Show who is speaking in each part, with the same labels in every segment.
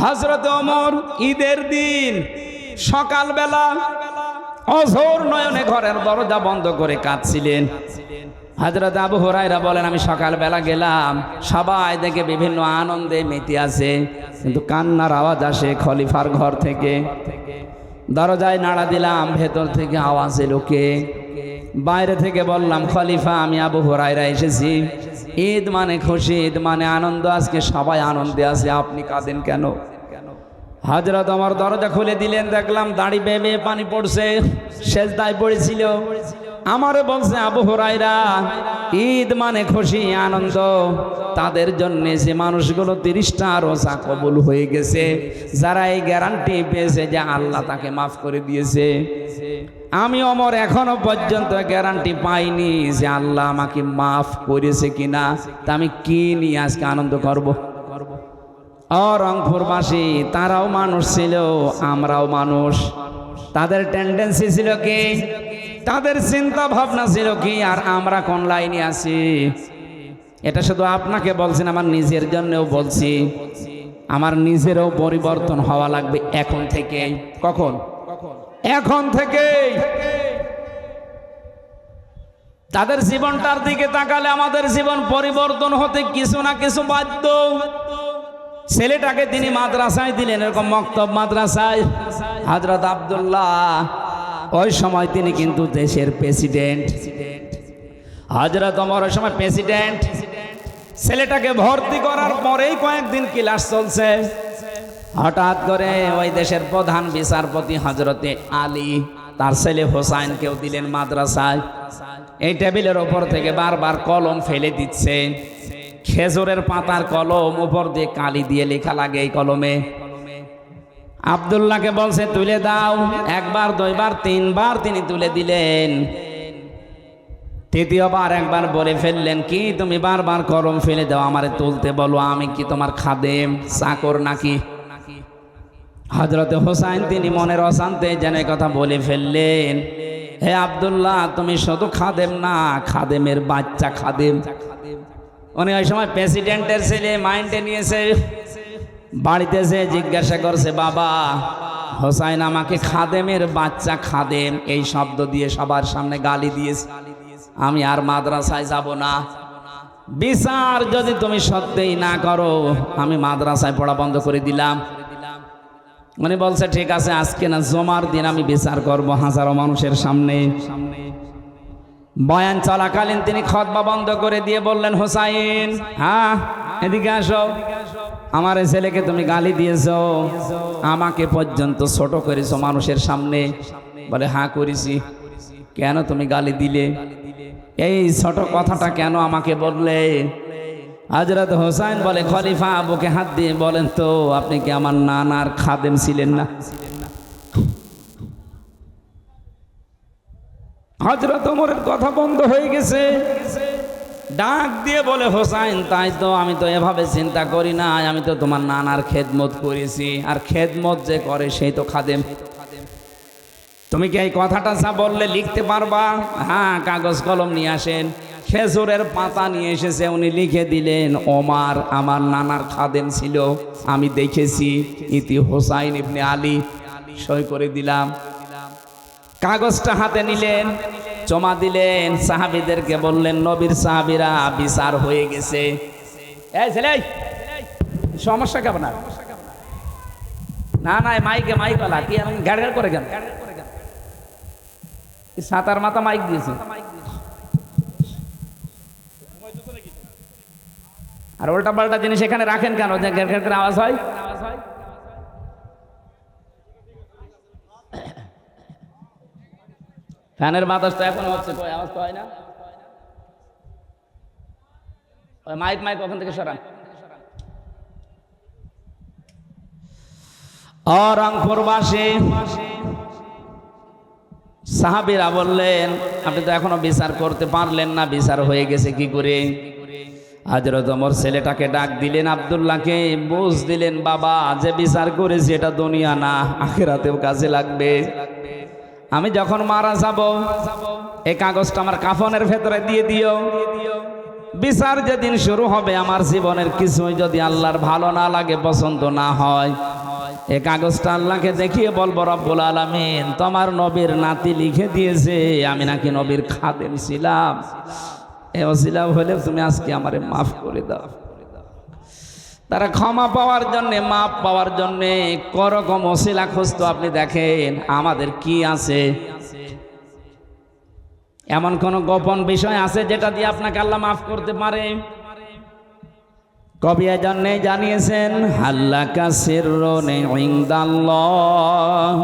Speaker 1: হযরত ওমর ঈদের দিন সকালবেলা অঝোর নয়নে ঘরের দরজা বন্ধ করে কাঁদছিলেন। হযরত আবু হুরায়রা বলেন, আমি সকালবেলা গেলাম, সবাই দেখে বিভিন্ন আনন্দে মেতে আছে, কিন্তু কান্নার আওয়াজ আসে খলিফার ঘর থেকে। দরজায় নাড়া দিলাম, ভেতর থেকে আওয়াজ এলো কে? বাইরে থেকে বললাম, খলিফা আমি আবু হুরায়রা এসেছি। ঈদ মানে খুশি, ঈদ মানে আনন্দ, আজকে সবাই আনন্দে আছে, আপনি কাঁদেন কেন? হযরত ওমর দরজা খুলে দিলেন, দেখলাম দাড়ি বেয়ে বেয়ে পানি পড়ছে, সেজদায় পড়েছিল। আমারে বলছে, আবু হুরায়রা ঈদ মানে খুশি আনন্দ, তাদের জন্য যে মানুষগুলো 30টা রোজা কবুল হয়ে গেছে, যারা এই গ্যারান্টি পেয়েছে যে আল্লাহ তাকে মাফ করে দিয়েছে। আমি ওমর এখনো পর্যন্ত গ্যারান্টি পাইনি যে আল্লাহ আমাকে মাফ করেছে কিনা, তা আমি কি নিয়ে আজকে আনন্দ করব? রংপুরবাসী তারাও মানুষ ছিল, আমরাও মানুষ। তাদের টেন্ডেন্সি ছিল কি, তাদের চিন্তা ভাবনা ছিল কি, আর আমরা কোন লাইনে আছি? এটা শুধু আপনাকে বলছি না, আমার নিজের জন্যও বলছি। আমার নিজেরও পরিবর্তন হওয়া লাগবে এখন থেকে। কখন? এখন থেকে। তাদের জীবনটার দিকে তাকালে আমাদের জীবন পরিবর্তন হতে কিছু না কিছু বাধ্য। ছেলেটাকে তিনি মাদ্রাসায় দিলেন, এরকম মক্তব মাদ্রাসায়। হযরত আব্দুল্লাহ ওই সময় তিনি কিন্তু দেশের প্রেসিডেন্ট। হযরত ওমর ওই সময় প্রেসিডেন্ট। ছেলেটাকে ভর্তি করার পরেই কয়েকদিন ক্লাস চলছে, হঠাৎ করে ওই দেশের প্রধান বিচারপতি হযরতে আলী তার ছেলে হোসাইনকেও দিলেন মাদ্রাসায়। এই টেবিলের ওপর থেকে বারবার কলম ফেলে দিচ্ছে, খেজুরের পাতার কলম, উপর দিয়ে কালি দিয়ে লেখা লাগে এই কলমে। আব্দুল্লাহকে বলছে তুলে দাও, একবার দুইবার তিনবার তিনি তুলে দিলেন। তৃতীয়বার একবার বলে ফেললেন, কি তুমি বারবার কলম ফেলে দাও, আমারে তুলতে বলো, আমি কি তোমার খাদেম চাকর নাকি? হযরতে হোসাইন তিনি মনের অশান্তে যেন কথা বলে ফেললেন, হে আব্দুল্লাহ তুমি শুধু খাদেম না, খাদেমের বাচ্চা খাদেম। উনি ওই সময় প্রেসিডেন্টের ছেলে মাইন্ডে নিয়েছে। বাড়িতে যে জিজ্ঞাসা করছে, বাবা হোসাইন আমাকে খাদেমের বাচ্চা খাদেম এই শব্দ দিয়ে সবার সামনে গালি দিয়েছে, আমি আর মাদ্রাসায় যাব না। বিচার যদি তুমি সত্যিই না করো, আমি মাদ্রাসায় পড়া বন্ধ করে দিলাম। উনি বলছে ঠিক আছে, আজকে না জমার দিন আমি বিচার করব হাজারো মানুষের সামনে। বয়ান চলাকালীন তিনি খুতবা বন্ধ করে দিয়ে বললেন, হোসাইন হ্যাঁ এদিকে আসো, আমার এই ছেলেকে তুমি গালি দিয়েছো, আমাকে পর্যন্ত ছোট করেছো মানুষের সামনে। বলে হ্যাঁ করেছি। কেন তুমি গালি দিলে? এই ছোট কথাটা কেন আমাকে বললে? হযরত হোসাইন বলে, খলিফা বুকে হাত দিয়ে বলেন তো, আপনি কি আমার নানার খাদেম ছিলেন না? হযরত ওমরের কথা বন্ধ হয়ে গেছে। ডাক দিয়ে বলে, হোসাইন তাই তো, আমি তো এভাবে চিন্তা করি না, আমি তো তোমার নানার খেদমত করেছি, আর খেদমত যে করে সেই তো খাদেম। তুমি কি এই কথাটা যা বললে লিখতে পারবা? হ্যাঁ, কাগজ কলম নিয়ে আসেন। খেজুরের পাতা নিয়ে এসেছে, উনি লিখে দিলেন, ওমর আমার নানার খাদেম ছিল, আমি দেখেছি, ইতি হোসাইন ইবনে আলী। সই করে দিলাম। কাগজটা হাতে নিলেন, জমা দিলেন, সাহাবীদেরকে বললেন, নবীর সাহাবীরা বিচার হয়ে গেছে। এই ছেলে সমস্যা কেমন? না না মাইকে মাইক আলা কি গাড় গাড় করে কেন? সাতার মাথা মাইক দিয়েছে, আর উল্টা পাল্টা জিনিস এখানে রাখেন কেন যে ঘের ঘের করে আওয়াজ হয়? ফ্যানের বাতাস তো এখন হচ্ছে, আওয়াজ তো হয় না। মাইক মাইক ওখান থেকে সরান। রংপুরবাসী সাহাবীরা বললেন, আপনি তো এখনো বিচার করতে পারলেন না, বিচার হয়ে গেছে কি করে? হযরত ওমর ছেলেটাকে ডাক দিলেন, আব্দুল্লাহকে বুঝ দিলেন, বাবা যে বিচার করেছি এটা দুনিয়া না, আখিরাতেও কাজে লাগবে। আমি যখন মারা যাব এই কাগজটা আমার কাফনের ভেতরে দিয়ে দিও। বিচার যেদিন শুরু হবে, আমার জীবনের কিছুই যদি আল্লাহর ভালো না লাগে, পছন্দ না হয়, এই কাগজটা আল্লাহকে দেখিয়ে বলবো, রব্বুল আলামিন তোমার নবীর নাতি লিখে দিয়েছে আমি নাকি নবীর খাদেম ছিলাম, এ ওসিলা হলে তুমি আজকে আমারে মাফ করে দাও। তারা ক্ষমা পাওয়ার জন্যে, মাপ পাওয়ার জন্যে করকম ওসিলা খুঁজতো। আপনি দেখেন আমাদের কি আছে, এমন কোন গোপন বিষয় আছে যেটা দিয়ে আপনাকে আল্লাহ মাফ করতে পারে? কবি এজন্যে জানিয়েছেন, হাল্লাকা সিররুন ইনদাল্লাহ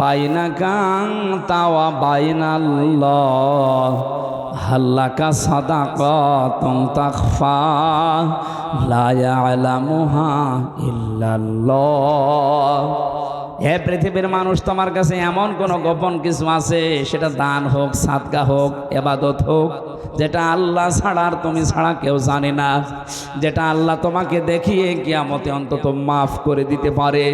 Speaker 1: বাইনাকা আনতা ওয়া বাইনাল্লাহ, হাল্লাকা সাদাকাতুন তাখফা লা ইয়ালামুহা ইল্লাল্লাহ। হে পৃথিবীর মানুষ, তোমার কাছে এমন কোন গোপন কিছু আছে, সেটা দান হোক, সাদকা হোক, ইবাদত হোক, যেটা আল্লাহ ছাড়া আর তুমি ছাড়া কেউ জানে না, যেটা আল্লাহ তোমাকে দেখিয়ে কিয়ামতে অন্তত মাফ করে দিতে পারে?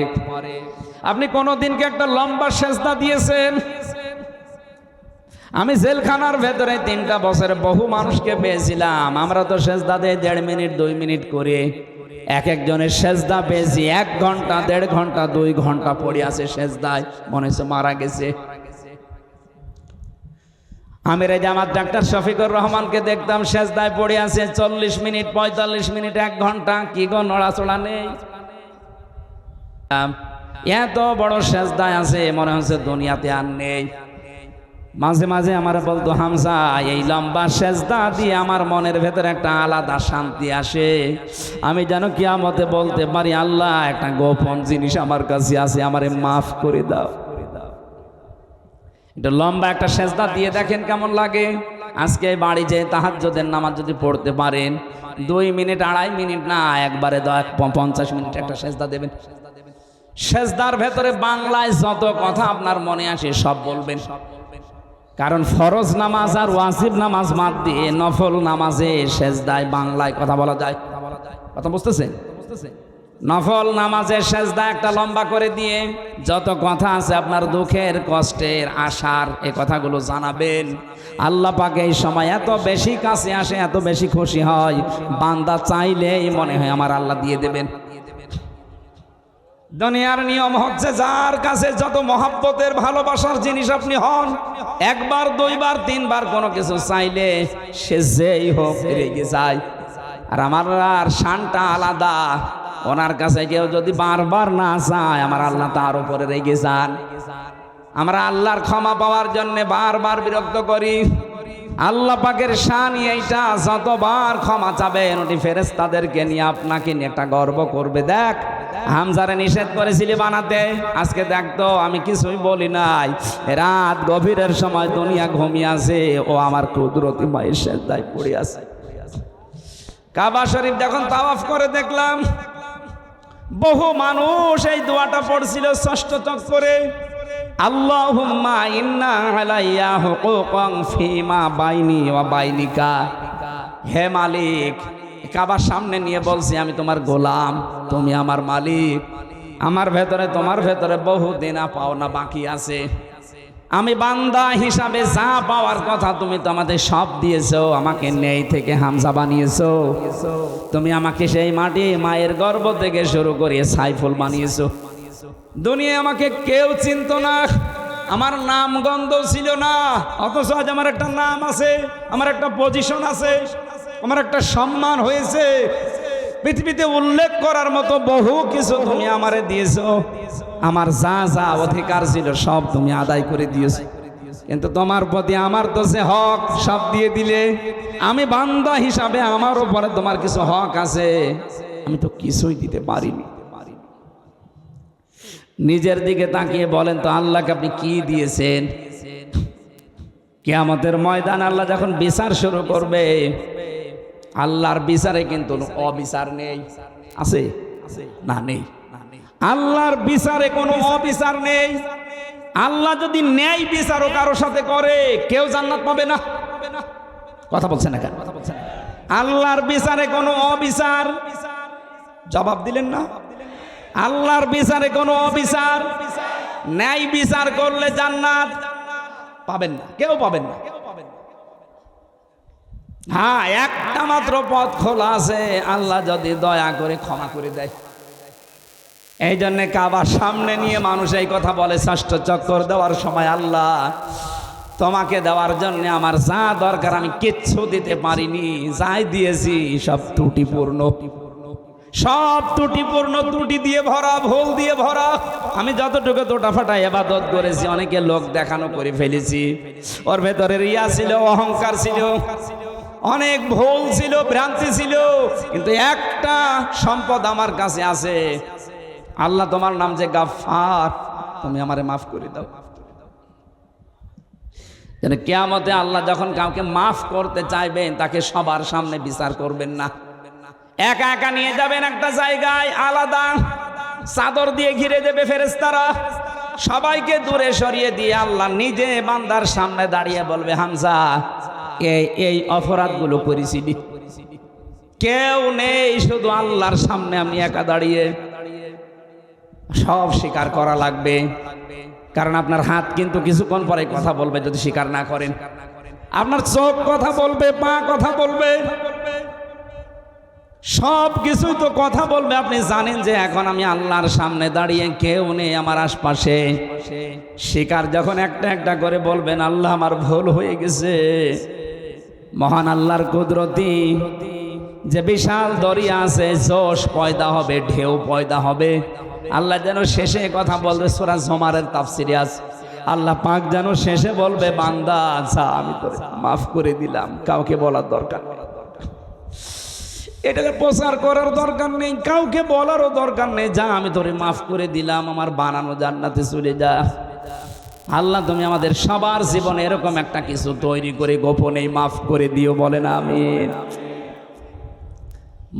Speaker 1: আপনি কোনদিনকে একটা লম্বা সেজদা দিয়েছেন? আমি জেলখানার ভেতরে 3টা বছর বহু মানুষকে পেয়েছিলাম। আমরা তো সেজদা দেই 1.5 মিনিট 2 মিনিট করে। এক একজনের সেজদা পেয়েছি 1 ঘন্টা 1.5 ঘন্টা 2 ঘন্টা পড়ে আছে সেজদায়, মনে হচ্ছে মারা গেছে। আমির জামাত ডাক্তার শফিকুর রহমানকে দেখতাম সেজদায় পড়ে আছে 40 মিনিট 45 মিনিট 1 ঘন্টা, কি গো নড়াচড়া নেই। এত বড় সেজদায় আছে মনে হচ্ছে দুনিয়াতে আর নেই। মাঝে মাঝে আমার বলতো, হামজা এই লম্বা সেজদা দিয়ে আমার মনের ভেতরে একটা আলাদা শান্তি আসে। আমি যেন কিয়ামতে বলতে পারি, আল্লাহ একটা গোপন জিনিস আমার কাছে আছে, আমারে মাফ করে দাও। এটা লম্বা একটা সেজদা দিয়ে দেখেন কেমন লাগে। আজকে বাড়ি যে তাহাজ্জুদের নামাজ যদি পড়তে পারেন, 2 মিনিট 2.5 মিনিট না, একবারে 50 মিনিট একটা সেজদা দেবেন। সেজদার ভেতরে বাংলায় যত কথা আপনার মনে আসে সব বলবেন, কারণ ফরজ নামাজ আর ওয়াজিব নামাজ বাদ দিয়ে নফল নামাজে সেজদায় বাংলায় কথা বলা যায়। কথা বুঝতেছেন? নফল নামাজের সেজদা একটা লম্বা করে দিয়ে যত কথা আছে আপনার দুঃখের, কষ্টের, আশার, এই কথাগুলো জানাবেন। আল্লাহ পাক এই সময় এত বেশি কাছে আসে, এত বেশি খুশি হয়, বান্দা চাইলেই মনে হয় আমার আল্লাহ দিয়ে দেবেন। দুনিয়ার নিয়ম হচ্ছে, যার কাছে যত মহব্বতের ভালোবাসার জিনিস আপনি হন, 1 বার 2 বার 3 বার কোনো কিছু চাইলে সে যেই হোক রেগে যায়। আর আমার আর শানটা আলাদা, ওনার কাছে কেউ যদি বারবার না চায়, আমার আল্লাহ তার উপরে রেগে যান। আমরা আল্লাহর ক্ষমা পাওয়ার জন্য বারবার বিরক্ত করি। আল্লাহ পাকের শান এইটা, যতবার ক্ষমা চাবেন ওটি ফেরেশতাদেরকে নিয়ে আপনাকে নিয়ে একটা গর্ব করবে। দেখ, হামজারে নিষেধ করেছিলি বানাতে, আজকে দেখতো আমি কিছুই বলি নাই, রাত গভীরের সময় দুনিয়া ঘুমিয়ে আছে, ও আমার কুদরতি মায়ের সেজদায় পড়ে আছে। কাবা শরীফ যখন তাওয়াফ করে দেখলাম বহু মানুষ এই দোয়াটা পড়ছিল 6ষ্ঠ চক্করে, আল্লাহুম্মা ইন্না আলাইয়া হুকুকান ফিমা বাইনি ওয়া বাইনিকা। হে মালিক, কাবার সামনে নিয়ে বলছি আমি তোমার গোলাম, তুমি আমার মালিক, আমার ভেতরে তোমার ভেতরে বহু দেনা পাওনা বাকি আছে। আমি বান্দা হিসাবে যা পাওয়ার কথা তুমি তো আমাদের সব দিয়েছো। আমাকে নেই থেকে হামজা বানিয়েছো, তুমি আমাকে সেই মাটি মায়ের গর্ভ থেকে শুরু করে সাইফুল বানিয়েছো। দুনিয়ায় আমাকে কেউ চিনত না, আমার নাম গন্ধ ছিল না, অথচ আজ আমার একটা নাম আছে, আমার একটা পজিশন আছে, আমার একটা সম্মান হয়েছে। পৃথিবীতে উল্লেখ করার মতো বহু কিছু তুমি আমারে দিয়েছো। আমার যা যা অধিকার ছিল সব তুমি আদায় করে দিয়েছো, কিন্তু তোমার প্রতি আমার তো সে হক সব দিয়ে দিলে। আমি বান্দা হিসাবে আমার উপরে তোমার কিছু হক আছে, আমি তো কিছুই দিতে পারিনি। নিজের দিকে তাকিয়ে বলেন তো, আল্লাহকে আপনি কি দিয়েছেন? কিয়ামতের ময়দান আল্লাহ যখন বিচার শুরু করবে, আল্লাহর বিচারে কিন্তু অবিচার নেই। আছে না? নেই। আল্লাহর বিচারে কোনো অবিচার নেই। আল্লাহ যদি ন্যায় বিচারও কারোর সাথে করে, কেউ জান্নাত পাবে না। কথা বলছেন না কেন? আল্লাহর বিচারে কোনো অবিচার, জবাব দিলেন না? আল্লাহর বিচারে কোনো অবিচার, ন্যায় বিচার করলে জান্নাত পাবেন না, কেউ পাবেন না। হ্যাঁ, একটা মাত্র পথ খোলা আছে, আল্লাহ যদি দয়া করে ক্ষমা করে দেয়। এই জন্য কাবার সামনে নিয়ে মানুষ এই কথা বলে, ষষ্ঠ চক্কর দেওয়ার সময় আল্লাহ তোমাকে দেওয়ার জন্য আমার যা দরকার আমি কিচ্ছু দিতে পারিনি, যাই দিয়েছি সব ত্রুটিপূর্ণ, সব ত্রুটিপূর্ণ, ত্রুটি দিয়ে ভরা, ভুল দিয়ে ভরা। আমি যতটুকু তোটাফাটা ইবাদত করেছি অনেকে লোক দেখানো করে ফেলেছি, ওর ভেতরে রিয়া ছিল, অহংকার ছিল, অনেক ভুল ছিল, ভ্রান্তি ছিল, কিন্তু একটা সম্পদ আমার কাছে আছে, আল্লাহ তোমার নাম যে গাফফার, তুমি আমারে মাফ করে দাও। যেন কিয়ামতে আল্লাহ যখন কাউকে মাফ করতে চাইবেন তাকে সবার সামনে বিচার করবেন না, একা একা নিয়ে যাবেন একটা জায়গায়, আলাদা চাদর দিয়ে ঘিরে দেবে ফেরেশতারা, সবাইকে দূরে সরিয়ে দিয়ে আল্লাহ নিজে বান্দার সামনে দাঁড়িয়ে বলবে, হামজা এই অপরাধগুলো করেছিলি, কেউ নেই, শুধু আল্লাহর সামনে আমি একা দাঁড়িয়ে, সব স্বীকার করা লাগবে। কারণ আপনার হাত কিন্তু কিছুক্ষণ পরে কথা বলবে যদি স্বীকার না করেন, আপনার চোখ কথা বলবে, পা কথা বলবে, সব কিছুই তো কথা বলবে। আপনি জানেন যে এখন আমি আল্লাহর সামনে দাঁড়িয়ে, কেউ নেই আমার আশপাশে, স্বীকার যখন একটা একটা করে বলবেন, আল্লাহ আমার ভুল হয়ে গেছে, মহান আল্লাহর কুদরতি যে বিশাল দরিয়া আছে, জোশ পয়দা হবে, ঢেউ পয়দা হবে, আল্লাহ যেন শেষে কথা বলবে, সূরা জুমারের তাফসিরে আছে, আল্লাহ পাক যেন শেষে বলবে, বান্দা যা আমি তোরে মাফ করে দিলাম, কাউকে বলার দরকার নেই, এটাকে প্রচার করার দরকার নেই, কাউকে বলারও দরকার নেই, যা আমি তোরে মাফ করে দিলাম, আমার বানানো জান্নাতে চলে যা। আল্লাহ তুমি আমাদের সবার জীবনে এরকম একটা কিছু তৈরি করে গোপনে মাফ করে দিও, বলেন আমিন।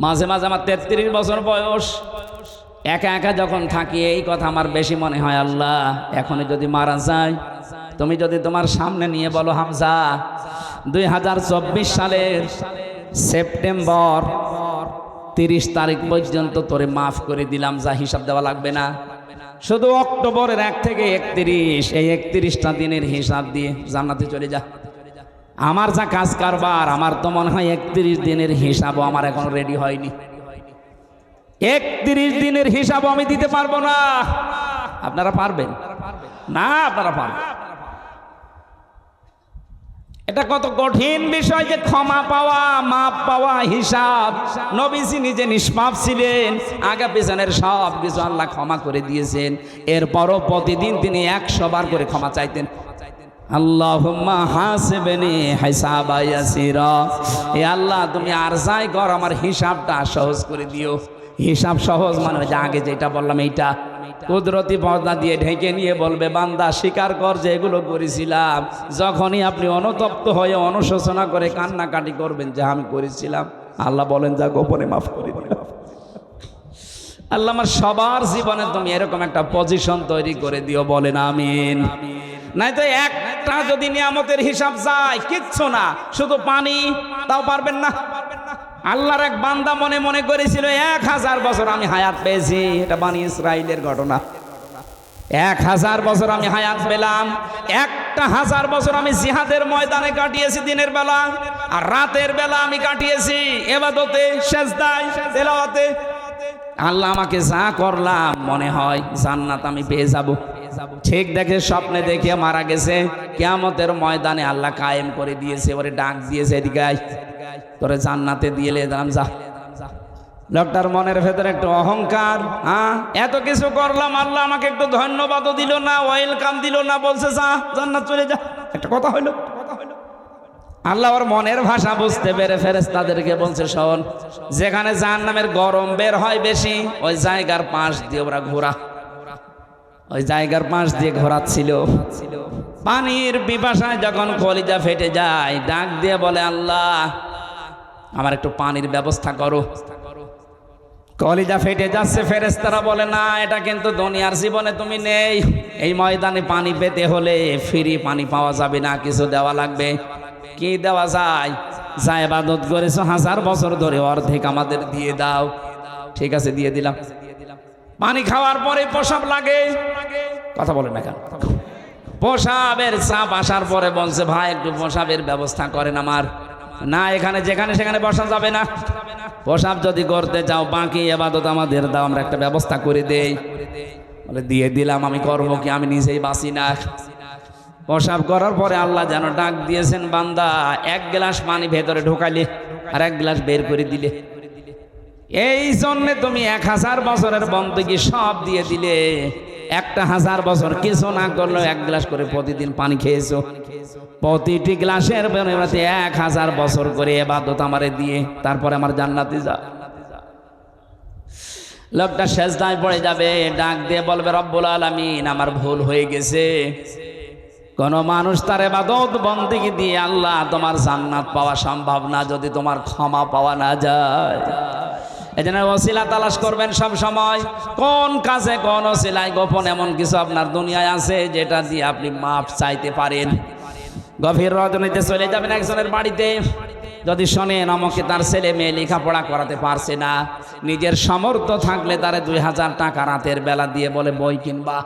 Speaker 1: মাঝে মাঝে আমার 33 বছর বয়স, একা একা যখন থাকি এই কথা আমার বেশি মনে হয়, আল্লাহ এখনই যদি মারা যায়, তুমি যদি তোমার সামনে নিয়ে বলো, হামজা 2024 সালের সেপ্টেম্বর 30 তারিখ পর্যন্ত তোরে মাফ করে দিলাম, যা হিসাব দেওয়া লাগবে না, শুধু অক্টোবরের 1 থেকে 31 এই 31টা দিনের হিসাব দিয়ে জান্নাতে চলে যা। আমার যা কাজ কারবার, আমার তো মনে হয় 31 দিনের হিসাবও আমার এখনো রেডি হয়নি, 31 দিনের হিসাবও আমি দিতে পারবো না। আপনারা পারবেন না? আপনারা পারবেন। এটা কত কঠিন বিষয় যে ক্ষমা পাওয়া, মাপ পাওয়া, হিসাব। নবীজি নিজে নিষ্পাপ ছিলেন, আগে পেছনের সব কিছু আল্লাহ ক্ষমা করে দিয়েছেন, এরপরও প্রতিদিন তিনি 100 বার করে ক্ষমা চাইতেন। আল্লাহুম্মা হাসিবনি হিসাবা ইয়াসিরা, এ আল্লাহ তুমি আর যাই কর আমার হিসাবটা সহজ করে দিও। হিসাব সহজ মানে যে আগে যেটা বললাম এইটা কুদরতি পর্দা দিয়ে ঢেকে নিয়ে বলবে, বান্দা স্বীকার কর যে এগুলো করেছিলাম। যখনই আপনি অনুতপ্ত হয়ে অনুশোচনা করে কান্নাকাটি করবেন যে আমি করেছিলাম, আল্লাহ বলেন যা গোপনে মাফ করে দিলাম। আল্লাহ আমার সবার জীবনে তুমি এরকম একটা পজিশন তৈরি করে দিও, বলেন আমিন। নাই তো একটা যদি নিয়ামতের হিসাব যায় কিচ্ছু না, শুধু পানি, তাও পারবেন না। আল্লাহর এক বান্দা মনে মনে করেছিল 1000 বছর আমি হায়াত পেয়েছি, এটা বনী ইসরাইলের ঘটনা। 1000 বছর আমি হায়াত পেলাম, 1000 বছর আমি জিহাদের ময়দানে কাটিয়েছি, দিনের বেলা, আর রাতের বেলা আমি কাটিয়েছি ইবাদতে, সিজদায়, তেলাওয়াতে। আল্লাহ আমাকে যা করলাম মনে হয় জান্নাত আমি পেয়ে যাব। ঠিক দেখে স্বপ্নে দেখে মারা গেছে, কিয়ামতের ময়দানে আল্লাহ কায়েম করে দিয়েছে, ওরে ডাক দিয়েছে, এদিকে আয়, তোরে জান্নাতে দিয়ে দিলাম, যা। লোকটার মনের ভেতরে একটু অহংকার, এত কিছু করলাম, আল্লাহ আমাকে একটু ধন্যবাদও দিল না, ওয়েলকাম দিল না, বলছে যা জান্নাত চলে যা। একটা কথা হইলো, আল্লাহ ওর মনের ভাষা বুঝতে পেরে ফেরেশতাদেরকে বলছে, শোন, যেখানে জাহান্নামের গরম বের হয় বেশি, ওই জায়গার পাশ দিয়ে ওরা ঘোরা, ওই জায়গার পাশ দিয়ে ঘোরাচ্ছিল। পানির পিপাসায় যখন কলিজা ফেটে যায়, ডাক দিয়ে বলে, আল্লাহ আমার একটু পানির ব্যবস্থা করো। কলিজা ফেটে যাচ্ছে, ফেরেশতারা বলে, না, এটা কিন্তু দুনিয়ার জীবনে তুমি নেই, এই ময়দানে পানি পেতে হলে ফ্রি পানি পাওয়া যাবে না, কিছু দেওয়া লাগবে। কি দেওয়া যায়? যা ইবাদত করেছো 1000 বছর ধরে, অর্ধেক আমাদের দিয়ে দাও। ঠিক আছে, দিয়ে দিলাম। পানি খাওয়ার পরে প্রসাব লাগে, কথা বলে না কেন? প্রসাবের চাপ আসার পরে বলছে, ভাই একটু প্রসাবের ব্যবস্থা করেন আমার। না, এখানে যেখানে সেখানে বসা যাবে না, প্রসাব যদি করতে চাও বাকি ইবাদত আমাদের দাও, আমরা একটা ব্যবস্থা করে দেই। বলে দিয়ে দিলাম, আমি করব কি, আমি নিজেই বাসি না। প্রসাব করার পরে আল্লাহ যেন ডাক দিয়েছেন, বান্দা এক গ্লাস পানি ভেতরে ঢোকালে আর এক গ্লাস বের করে দিলে, এই জন্যে তুমি 1000 বছরের বন্দগি সব দিয়ে দিলে। 1000 বছর কিছু না করলেও এক গ্লাস করে প্রতিদিন পানি খেয়েছো, প্রতিটি গ্লাসের বিনিময়ে 1000 বছর করে ইবাদত আমারে দিয়ে তারপরে আমার জান্নাতে যা। লোকটা সেজদায় পড়ে যাবে, ডাক দিয়ে বলবে, রব্বুল আলামিন আমার ভুল হয়ে গেছে। কোন মানুষ তার ইবাদত বندگی দিয়ে আল্লাহ তোমার জান্নাত পাওয়া সম্ভব না যদি তোমার ক্ষমা পাওয়া না যায়। এজন্য ওসিলা তালাশ করবেন সব সময়। কোন কাজে কোন ওসিলায় গোপন এমন কিছু আপনার দুনিয়ায় আছে যেটা দিয়ে আপনি মাফ চাইতে পারেন। গভীর রজনীতে চলে যাবেন একজনের বাড়িতে, যদি শোনেন আমাকে তার ছেলে মেয়ে লেখাপড়া করাতে পারছে না, নিজের সামর্থ্য থাকলে তারে 2000 টাকা রাতের বেলা দিয়ে বলে বই কিনবা।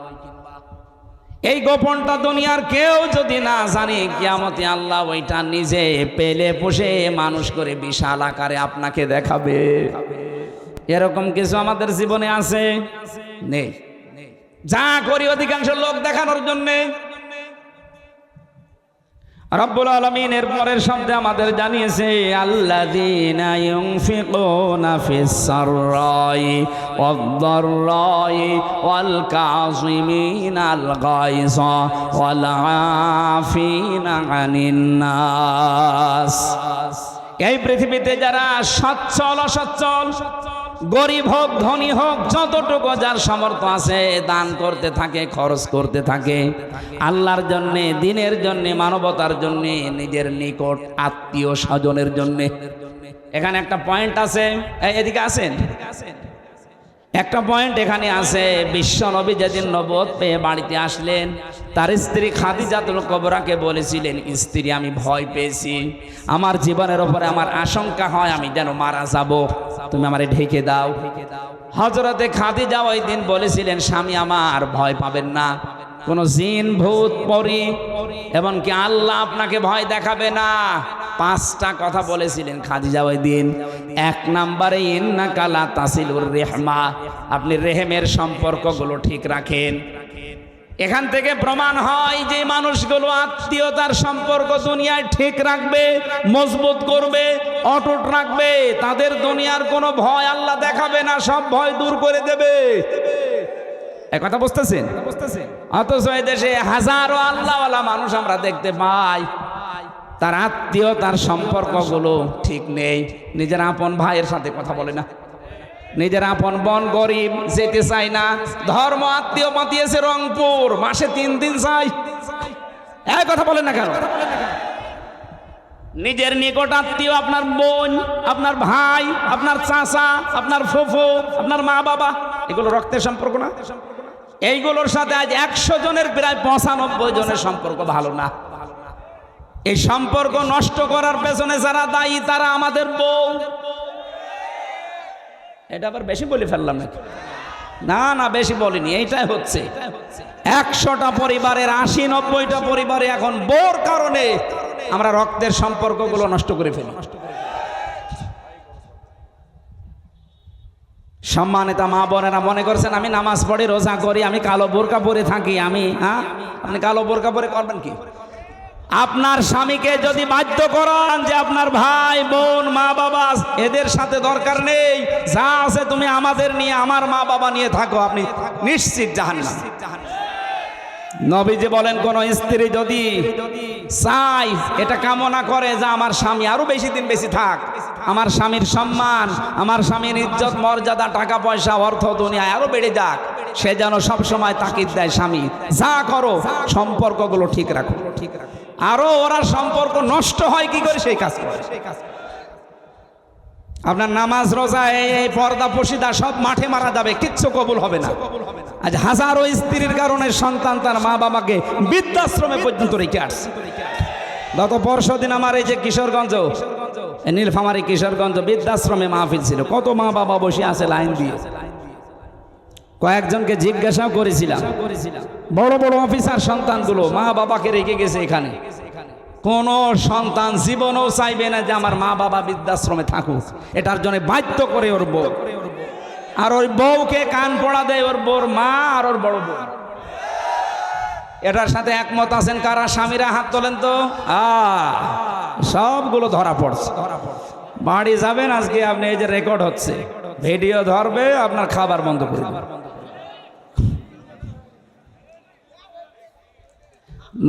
Speaker 1: এই গোপনটা দুনিয়ার কেউ যদি না জানে, কিয়ামতে আল্লাহ ওইটা নিজে পেলে পুষে মানুষ করে বিশাল আকারে আপনাকে দেখাবে। এরকম কিছু আমাদের জীবনে আছে নেই? যা করি অধিকাংশ লোক দেখানোর জন্যে। রব্বুল আলামিন এর পরের শব্দে আমাদের জানিয়েছে, আল্লাযীনা ইউনফিকুনা ফিস সাররাই ওয়াদ-দাররাই ওয়াল কাযিমিনাল গায়যা ওয়াল আফিনা আনিন নাস। এই পৃথিবীতে যারা সচ্ছল অসচ্ছল, গরিব হোক ধনী হোক, যতটুকু যার সামর্থ্য আছে দান করতে থাকে, খরচ করতে থাকে আল্লাহর জন্যে, দিনের জন্যে, মানবতার জন্যে, নিজের নিকট আত্মীয় স্বজনের জন্যে। এখানে একটা পয়েন্ট আছে, এদিকে আসেন, একটা পয়েন্ট এখানে আছে। বিশ্ব নবী যেদিন নবুয়ত পেয়ে বাড়িতে আসলেন, তার স্ত্রী খাদিজাতুল কুবরাকে বলেছিলেন, স্ত্রী আমি ভয় পেয়েছি, আমার জীবনের উপরে আমার আশঙ্কা হয় আমি যেন মারা যাব, তুমি আমারে ঢেকে দাও। হযরতে খাদিজা ওই দিন বলেছিলেন, স্বামী আমার ভয় পাবেন না, কোন জিন ভূত পরী এমনকি আল্লাহ আপনাকে ভয় দেখাবে না। 5টা কথা বলেছিলেন খাদিজা ওই দিন। 1 নম্বরে ইন্নাকা লা তাসিলুর রেহমা, আপনি রেহেমের সম্পর্কগুলো ঠিক রাখেন। এখান থেকে প্রমাণ হয় যে মানুষগুলো আত্মীয়তার সম্পর্ক দুনিয়ায় ঠিক রাখবে, মজবুত করবে, অটুট রাখবে, তাদের দুনিয়ার কোনো ভয় আল্লাহ দেখাবে না, সব ভয় দূর করে দেবে। এই কথা বুঝতেছেন? অথচ এই দেশে হাজারো আল্লাহওয়ালা মানুষ আমরা দেখতে পাই, তার আত্মীয়তার সম্পর্কগুলো ঠিক নেই। নিজের আপন ভাইয়ের সাথে কথা বলে না, নিজের আপন বোন গরিব, যেতে চায় না। ধর্ম আত্মীয় পাঠিয়েছে রংপুর, মাসে 3 দিন চাই, এই কথা বলেন না কেন? নিজের নিকট আত্মীয় আপনার বোন, আপনার ভাই, আপনার চাচা, আপনার ফুফু, আপনার মা বাবা, এগুলো রক্তের সম্পর্ক না? এইগুলোর সাথে আজ 100 জনের প্রায় 95 জনের সম্পর্ক ভালো না। এই সম্পর্ক নষ্ট করার পেছনে যারা দায়ী তারা আমাদের বউ। এটা আবার বেশি বলে ফেললাম নাকি? না না, বেশি বলিনি, এইটাই হচ্ছে। 100টা পরিবারের 80-90টা পরিবারে এখন বউর কারণে আমরা রক্তের সম্পর্কগুলো নষ্ট করে ফেলি। সম্মানিত মা বোনেরা মনে করছেন আমি নামাজ পড়ি, রোজা করি, আমি কালো বোরকা পরে থাকি, আমি আপনি কালো বোরকা পরে করবেন কি? আপনার স্বামীকে যদি বাধ্য করান যে আপনার ভাই বোন মা বাবা এদের সাথে দরকার নেই, যা আছে তুমি আমাদের নিয়ে, আমার মা বাবা নিয়ে থাকো, আপনি নিশ্চিত জাহান্নাম। নবীজি বলেন, কোন স্ত্রী যদি চাই, এটা কামনা করে যে আমার স্বামী আরো বেশি দিন বেশি থাক, আমার স্বামীর সম্মান, আমার স্বামীর ইজ্জত মর্যাদা, টাকা পয়সা, অর্থ দুনিয়ায় আরো বেড়ে যাক, সে যেন সবসময় তাকিদ দেয়, স্বামী যা করো সম্পর্কগুলো ঠিক রাখো। আরো ওরা সম্পর্ক নষ্ট হয় কি করে সেই কাজ করে। আপনার নামাজ রোজা এই পর্দা পশিদা সব মাঠে মারা যাবে, কিচ্ছু কবুল হবে না। আজ হাজারো স্ত্রীর কারণে সন্তান তার মা বাবাকে বৃদ্ধাশ্রমে পর্যন্ত রেখে আসছে। গত পরশুদিন আমার এই যে কিশোরগঞ্জ, নীলফামারী কিশোরগঞ্জ বৃদ্ধাশ্রমে মাহফিল ছিল, কত মা বাবা বসে আছে লাইন দিয়ে। কয়েকজনকে জিজ্ঞাসাও করেছিলাম, বড় বড় অফিসার সন্তানগুলো মা বাবাকে রেখে গেছে এখানে, কোনো সন্তান জীবনও চাইবে না যে আমার মা বাবা বৃদ্ধাশ্রমে থাকুক, এটার জন্য বাধ্য করে ওর বউ, আর ওই বউকে কান পড়া দেয় ওর বউর মা আর ওর বড় বউ। এটার সাথে একমত আছেন কারা? স্বামীরা হাত তোলেন তো। সবগুলো ধরা পড়ছে। বাড়ি যাবেন আজকে আপনি, এই যে রেকর্ড হচ্ছে, ভিডিও ধরবে, আপনার খাবার বন্ধ করে দেবে।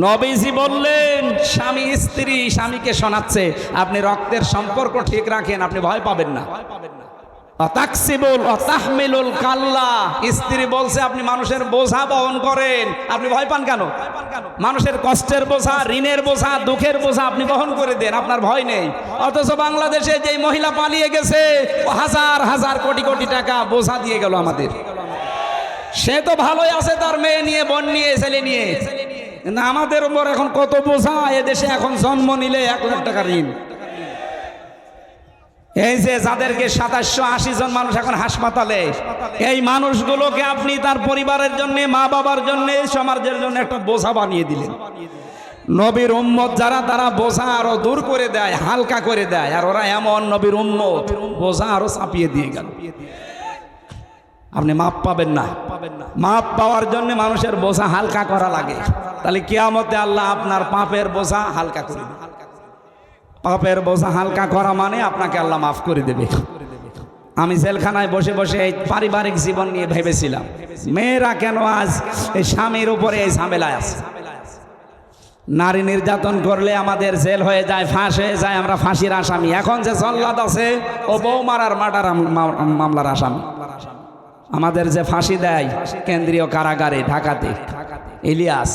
Speaker 1: নবীজি বললেন স্বামী স্ত্রী স্বামীকে শোনাচ্ছে আপনি রক্তের সম্পর্ক ঠিক রাখেন, আপনি ভয় পাবেন না। তাকসিবুল তাহমিলুল কাল্লা, স্ত্রী বলছে আপনি মানুষের বোঝা বহন করেন, আপনি ভয় পান কেন? মানুষের কষ্টের বোঝা, ঋণের বোঝা, দুঃখের বোঝা আপনি বহন করে দেন, আপনার ভয় নেই। অথচ বাংলাদেশে যেই মহিলা পালিয়ে গেছে ও হাজার হাজার কোটি কোটি টাকা বোঝা দিয়ে গেল আমাদের। সে তো ভালোই আছে তার মেয়ে নিয়ে, বোন নিয়ে, ছেলে নিয়ে, কিন্তু আমাদের উপর এখন কত বোঝা। এদেশে এখন জন্ম নিলে 1 লাখ টাকা ঋণ। এই যে যাদেরকে 2780 জন মানুষ এখন হাসপাতালে, এই মানুষগুলোকে আপনি তার পরিবারের জন্য, মা বাবার জন্য, সমাজের জন্য একটা বোঝা বানিয়ে দিলেন। নবীর উম্মত যারা, তারা বোঝা আরো দূর করে দেয়, হালকা করে দেয়, আর ওরা এমন নবীর উম্মত বোঝা আরো চাপিয়ে দিয়ে গেল। আপনি মাপ পাবেন না। মাপ পাওয়ার জন্য মানুষের বোঝা হালকা করা লাগে। তাহলে কিয়ামতে আল্লাহ আপনার পাপের বোঝা হালকা করে দেবে। পাপের বোঝা হালকা করা মানে আপনাকে আল্লাহ মাফ করে দেবে। আমি জেলখানায় বসে বসে এই পারিবারিক জীবন নিয়ে ভেবেছিলাম, মেয়েরা কেন আজ এই স্বামীর উপরে এই ঝামেলায় আছে। নারী নির্যাতন করলে আমাদের জেল হয়ে যায়, ফাঁস হয়ে যায়, আমরা ফাঁসির আসামি। এখন যে জল্লাদ আছে ও বউ মারার মার্ডার মামলার আসামি। আমাদের যে ফাঁসি দেয় কেন্দ্রীয় কারাগারে ঢাকাতে, ইলিয়াস,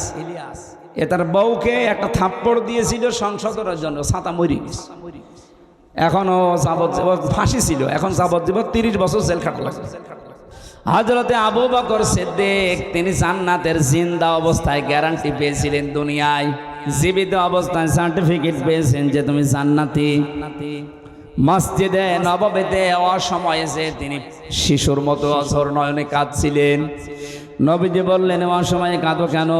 Speaker 1: তার বউকে একটা থাপ্পড় দিয়েছিল সংশোধনের জন্য, ছাতা মরি গেছে। এখনও ফাঁসি ছিল, এখন যাবজ্জীবন 30 বছর জেল খাটল। হযরতে আবু বকর সিদ্দিক তিনি জান্নাতের জিন্দা অবস্থায় গ্যারান্টি পেয়েছিলেন, দুনিয়ায় জীবিত অবস্থায় সার্টিফিকেট পেয়েছেন যে তুমি জান্নাতি। মসজিদে নববীতে অসময়ে যে তিনি শিশুর মতো অঝোর নয়নে কাঁদছিলেন, নবীজি বললেন অসময়ে কাঁদো কেন?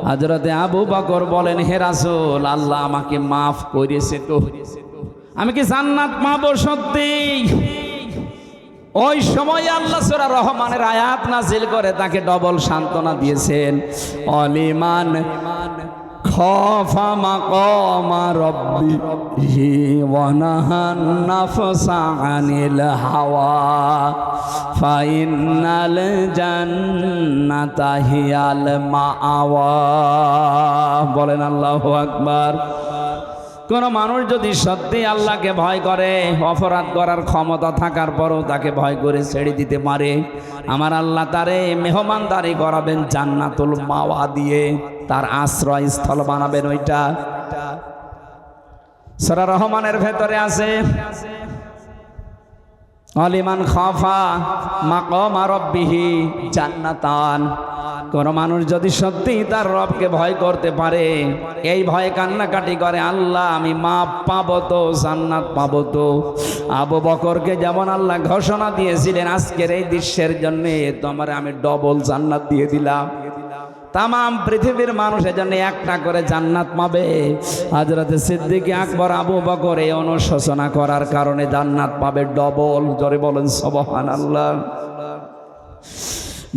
Speaker 1: হযরতে আবু বকর বলেন, হে রাসূল, আল্লাহ আমাকে মাফ করেছে, তো আমি কি জান্নাত পাবো সত্যি? ওই সময় আল্লাহ সূরা রহমানের আয়াত নাযিল করে তাকে ডবল সান্ত্বনা দিয়েছেন। অলিমান খাফা মাকামা রাব্বিহি ওয়া নাহান নাফসা আনিল হাওয়া ফাইনাল জান্নাতা হিয়াল মাআওয়া। বলেন আল্লাহু আকবার। কোন মানুষ যদি সত্যি আল্লাহকে ভয় করে, অপরাধ করার ক্ষমতা থাকার পরও তাকে ভয় করে ছেড়ে দিতে পারে, আমার আল্লাহ তারে মেহমানদারি করাবেন জান্নাতুল মাওয়া দিয়ে, তার আশ্রয় স্থল বানাবেন। ওইটা সূরা রহমানের ভেতরে আছে, আলিমান খাফা মাকামা রাব্বিহি জান্নাতান। কোন মানুষ যদি সত্যি তার রবকে ভয় করতে পারে, এই ভয়ে কান্নাকাটি করে, আল্লাহ আমি মাপ পাবো তো, জান্নাত পাবো তো। আবু বকরকে যেমন আল্লাহ ঘোষণা দিয়েছিলেন আজকের এই দৃশ্যের জন্য, তোমারে আমি ডবল জান্নাত দিয়ে দিলাম। তাম পৃথিবীর মানুষের জন্য একটা করে জান্নাত পাবে। হযরত সিদ্দিক আকবর আবু বকর এই অনুশোচনা করার কারণে জান্নাত পাবে ডবল। জোরে বলেন সুবহানাল্লাহ।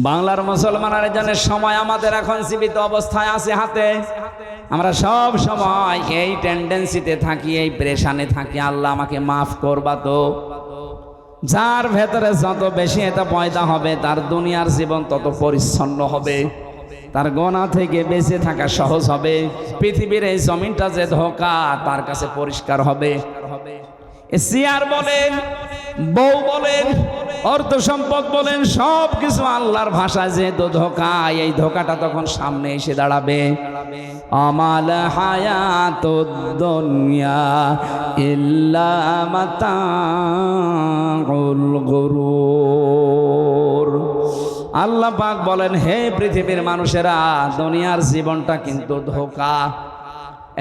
Speaker 1: বাংলার মুসলমানের জন্য সময় আমাদের এখন জীবিত অবস্থায় আছে হাতে। আমরা সব সময় এই টেন্ডেন্সিতে থাকি, এই প্রেশানে থাকি, আল্লাহ আমাকে মাফ করবা তো। যার ভেতরে যত বেশি এটা পয়দা হবে, তার দুনিয়ার জীবন তত পরিচ্ছন্ন হবে, তার গোনা থেকে বেঁচে থাকা সহজ হবে। পৃথিবীর এই জমিনটা যে ধোঁকা, তার কাছে পরিষ্কার হবে। চেয়ার বলেন, বউ বলেন, অর্থ সম্পদ বলেন, সব কিছু আল্লাহর ভাষায় যেহেতু ধোঁকা, এই ধোঁকাটা তখন সামনে এসে দাঁড়াবে। আমাল হায়াতুদ দুনিয়া ইল্লা মাতাউল গুরুর। আল্লাহ পাক বলেন, হে পৃথিবীর মানুষেরা, দুনিয়ার জীবনটা কিন্তু ধোঁকা।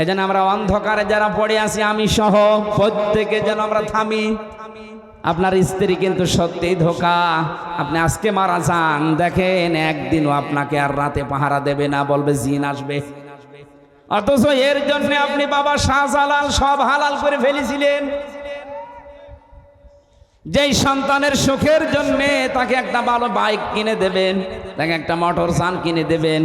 Speaker 1: এজন্য আমরা অন্ধকারে যারা পড়ে আছি, আমি সহ প্রত্যেকে যেন আমরা থামি। আপনার স্ত্রী কিন্তু সত্যিই ধোঁকা। আপনি আজকে মারা যান, দেখেন একদিনও আপনাকে আর রাতে পাহারা দেবে না, বলবে জিন আসবে। অথচ এর জন্য আপনি বাবা শাহজালাল সব হালাল করে ফেলেছিলেন। যেই সন্তানের সুখের জন্য তাকে একটা ভালো বাইক কিনে দেবেন, তাকে একটা মোটর যান কিনে দেবেন,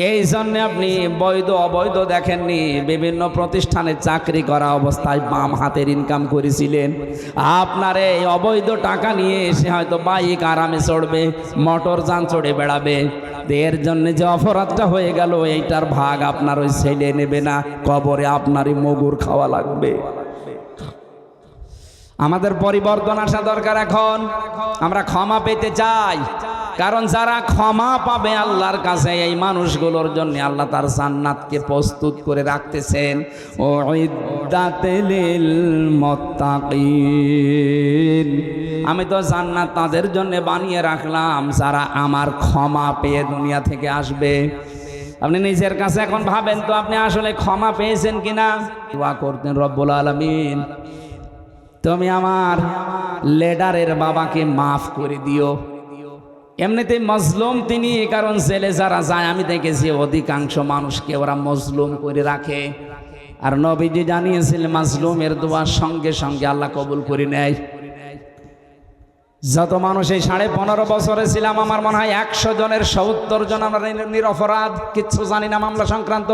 Speaker 1: এই জন্য আপনি বৈধ অবৈধ দেখেননি। বিভিন্ন প্রতিষ্ঠানে চাকরি করা অবস্থায় বাম হাতের ইনকাম করেছিলেন। আপনার এই অবৈধ টাকা নিয়ে এসে হয়তো বাইক আরামে চড়বে, মোটর যান চড়ে বেড়াবে। এর জন্য যে অপরাধটা হয়ে গেল, এইটার ভাগ আপনার ওই ছেলে নেবে না, কবরে আপনারই মগুর খাওয়া লাগবে। আমাদের পরিবর্তন আসা দরকার। এখন আমরা ক্ষমা পেতে চাই, কারণ যারা ক্ষমা পাবে আল্লাহর কাছে, এই মানুষগুলোর জন্য আল্লাহ তার জান্নাতকে প্রস্তুত করে রাখতেছেন। উইদ্দাতিল লিল মুত্তাকিন, আমি তো জান্নাত তাদের জন্য বানিয়ে রাখলাম যারা আমার ক্ষমা পেয়ে দুনিয়া থেকে আসবে। আপনি নিজের কাছে এখন ভাবেন তো, আপনি আসলে ক্ষমা পেয়েছেন কিনা। দোয়া করতেন, রব্বুল আলামিন তুমি আমার লিডারের বাবাকে মাফ করে দিও। এমনিতে মজলুম তিনি, কারণ জেলে যারা যায় আমি দেখেছি অধিকাংশ মানুষকে ওরা মজলুম করে রাখে। আর নবীজি জানিয়েছিলেন মাজলুমের দোয়া সঙ্গে সঙ্গে আল্লাহ কবুল করে নেয়। যত মানুষ এই 15.5 বছরে ছিলাম, আমার মনে হয় 100 জনের 70 জন আমরা নিরপরাধ, কিচ্ছু জানি না মামলা সংক্রান্ত।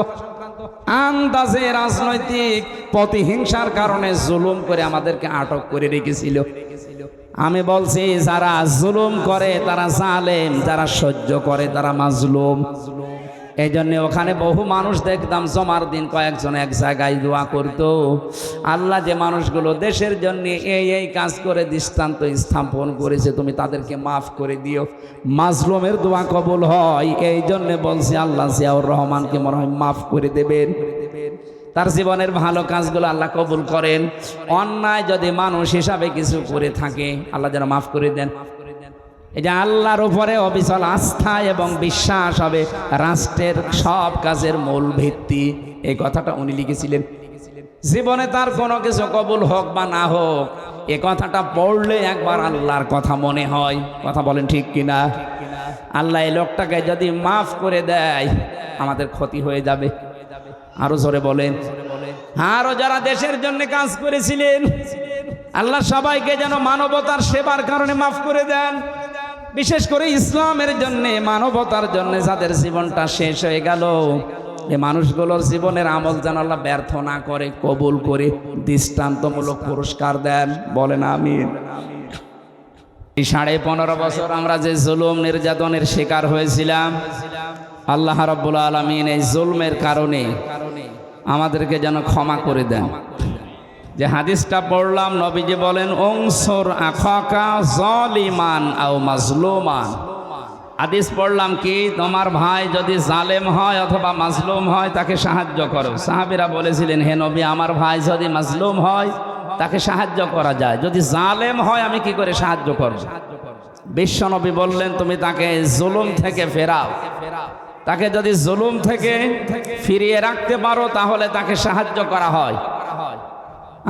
Speaker 1: আন্দাজে রাজনৈতিক প্রতিহিংসার কারণে জুলুম করে আমাদেরকে আটক করে রেখেছিল। আমি বলছি, যারা জুলুম করে তারা জালেম, যারা সহ্য করে তারা মাজলুম। এই জন্য ওখানে বহু মানুষ দেখতাম জমার দিন কয়েকজন এক জায়গায় দোয়া করতো, আল্লাহ যে মানুষগুলো দেশের জন্য এই কাজ করে দৃষ্টান্ত স্থাপন করেছে, তুমি তাদেরকে মাফ করে দিও। মাজলুমের দোয়া কবুল হয়। এই জন্য বলছি, আল্লাহ জিয়াউর রহমানকে মনে হয় মাফ করে দেবেন। তার জীবনের ভালো কাজগুলো আল্লাহ কবুল করেন। অন্যায় যদি মানুষ হিসাবে কিছু করে থাকে, আল্লাহ যেন মাফ করে দেন। এই যে আল্লাহর উপরে অবিচল আস্থা এবং বিশ্বাস হবে রাষ্ট্রের সব কাজের মূল ভিত্তি, এই কথাটা উনি লিখেছিলেন। জীবনে তার কোনো কিছু কবুল হোক বা না হোক, এ কথাটা পড়লে একবার আল্লাহর কথা মনে হয়। কথা বলেন ঠিক কিনা? আল্লাহ এই লোকটাকে যদি মাফ করে দেয়, আমাদের ক্ষতি হয়ে যাবে। আরো জোরে বলেন। আরো যারা দেশের জন্য কাজ করেছিলেন, আল্লাহ সবাইকে যেন মানবতার সেবার কারণে মাফ করে দেন। বিশেষ করে ইসলামের জন্য, মানবতার জন্য যাদের জীবনটা শেষ হয়ে গেল, এই মানুষগুলোর জীবনের আমল যেন আল্লাহ ব্যর্থ না করে, কবুল করে দৃষ্টান্তমূলক পুরস্কার দেন। বলেন আমিন। এই 15.5 বছর আমরা যে জুলুম নির্যাতনের শিকার হয়েছিলাম, আল্লাহ রাব্বুল আলামিন এই জুলমের কারণে আমাদেরকে যেন ক্ষমা করে দেন। যে হাদিসটা পড়লাম, নবীজি বলেন, উনসুর আখাকা যালিমান আও মাজলুমান। হাদিস পড়লাম কি, তোমার ভাই যদি জালেম হয় অথবা মাজলুম হয় তাকে সাহায্য করো। সাহাবীরা বলেছিলেন, হে নবী, আমার ভাই যদি মাজলুম হয় তাকে সাহায্য করা যায়, যদি জালেম হয় আমি কি করে সাহায্য করব? বিশ্ব নবী বললেন, তুমি তাকে জুলুম থেকে ফেরাও। তাকে যদি জুলুম থেকে ফিরিয়ে রাখতে পারো তাহলে তাকে সাহায্য করা হয়।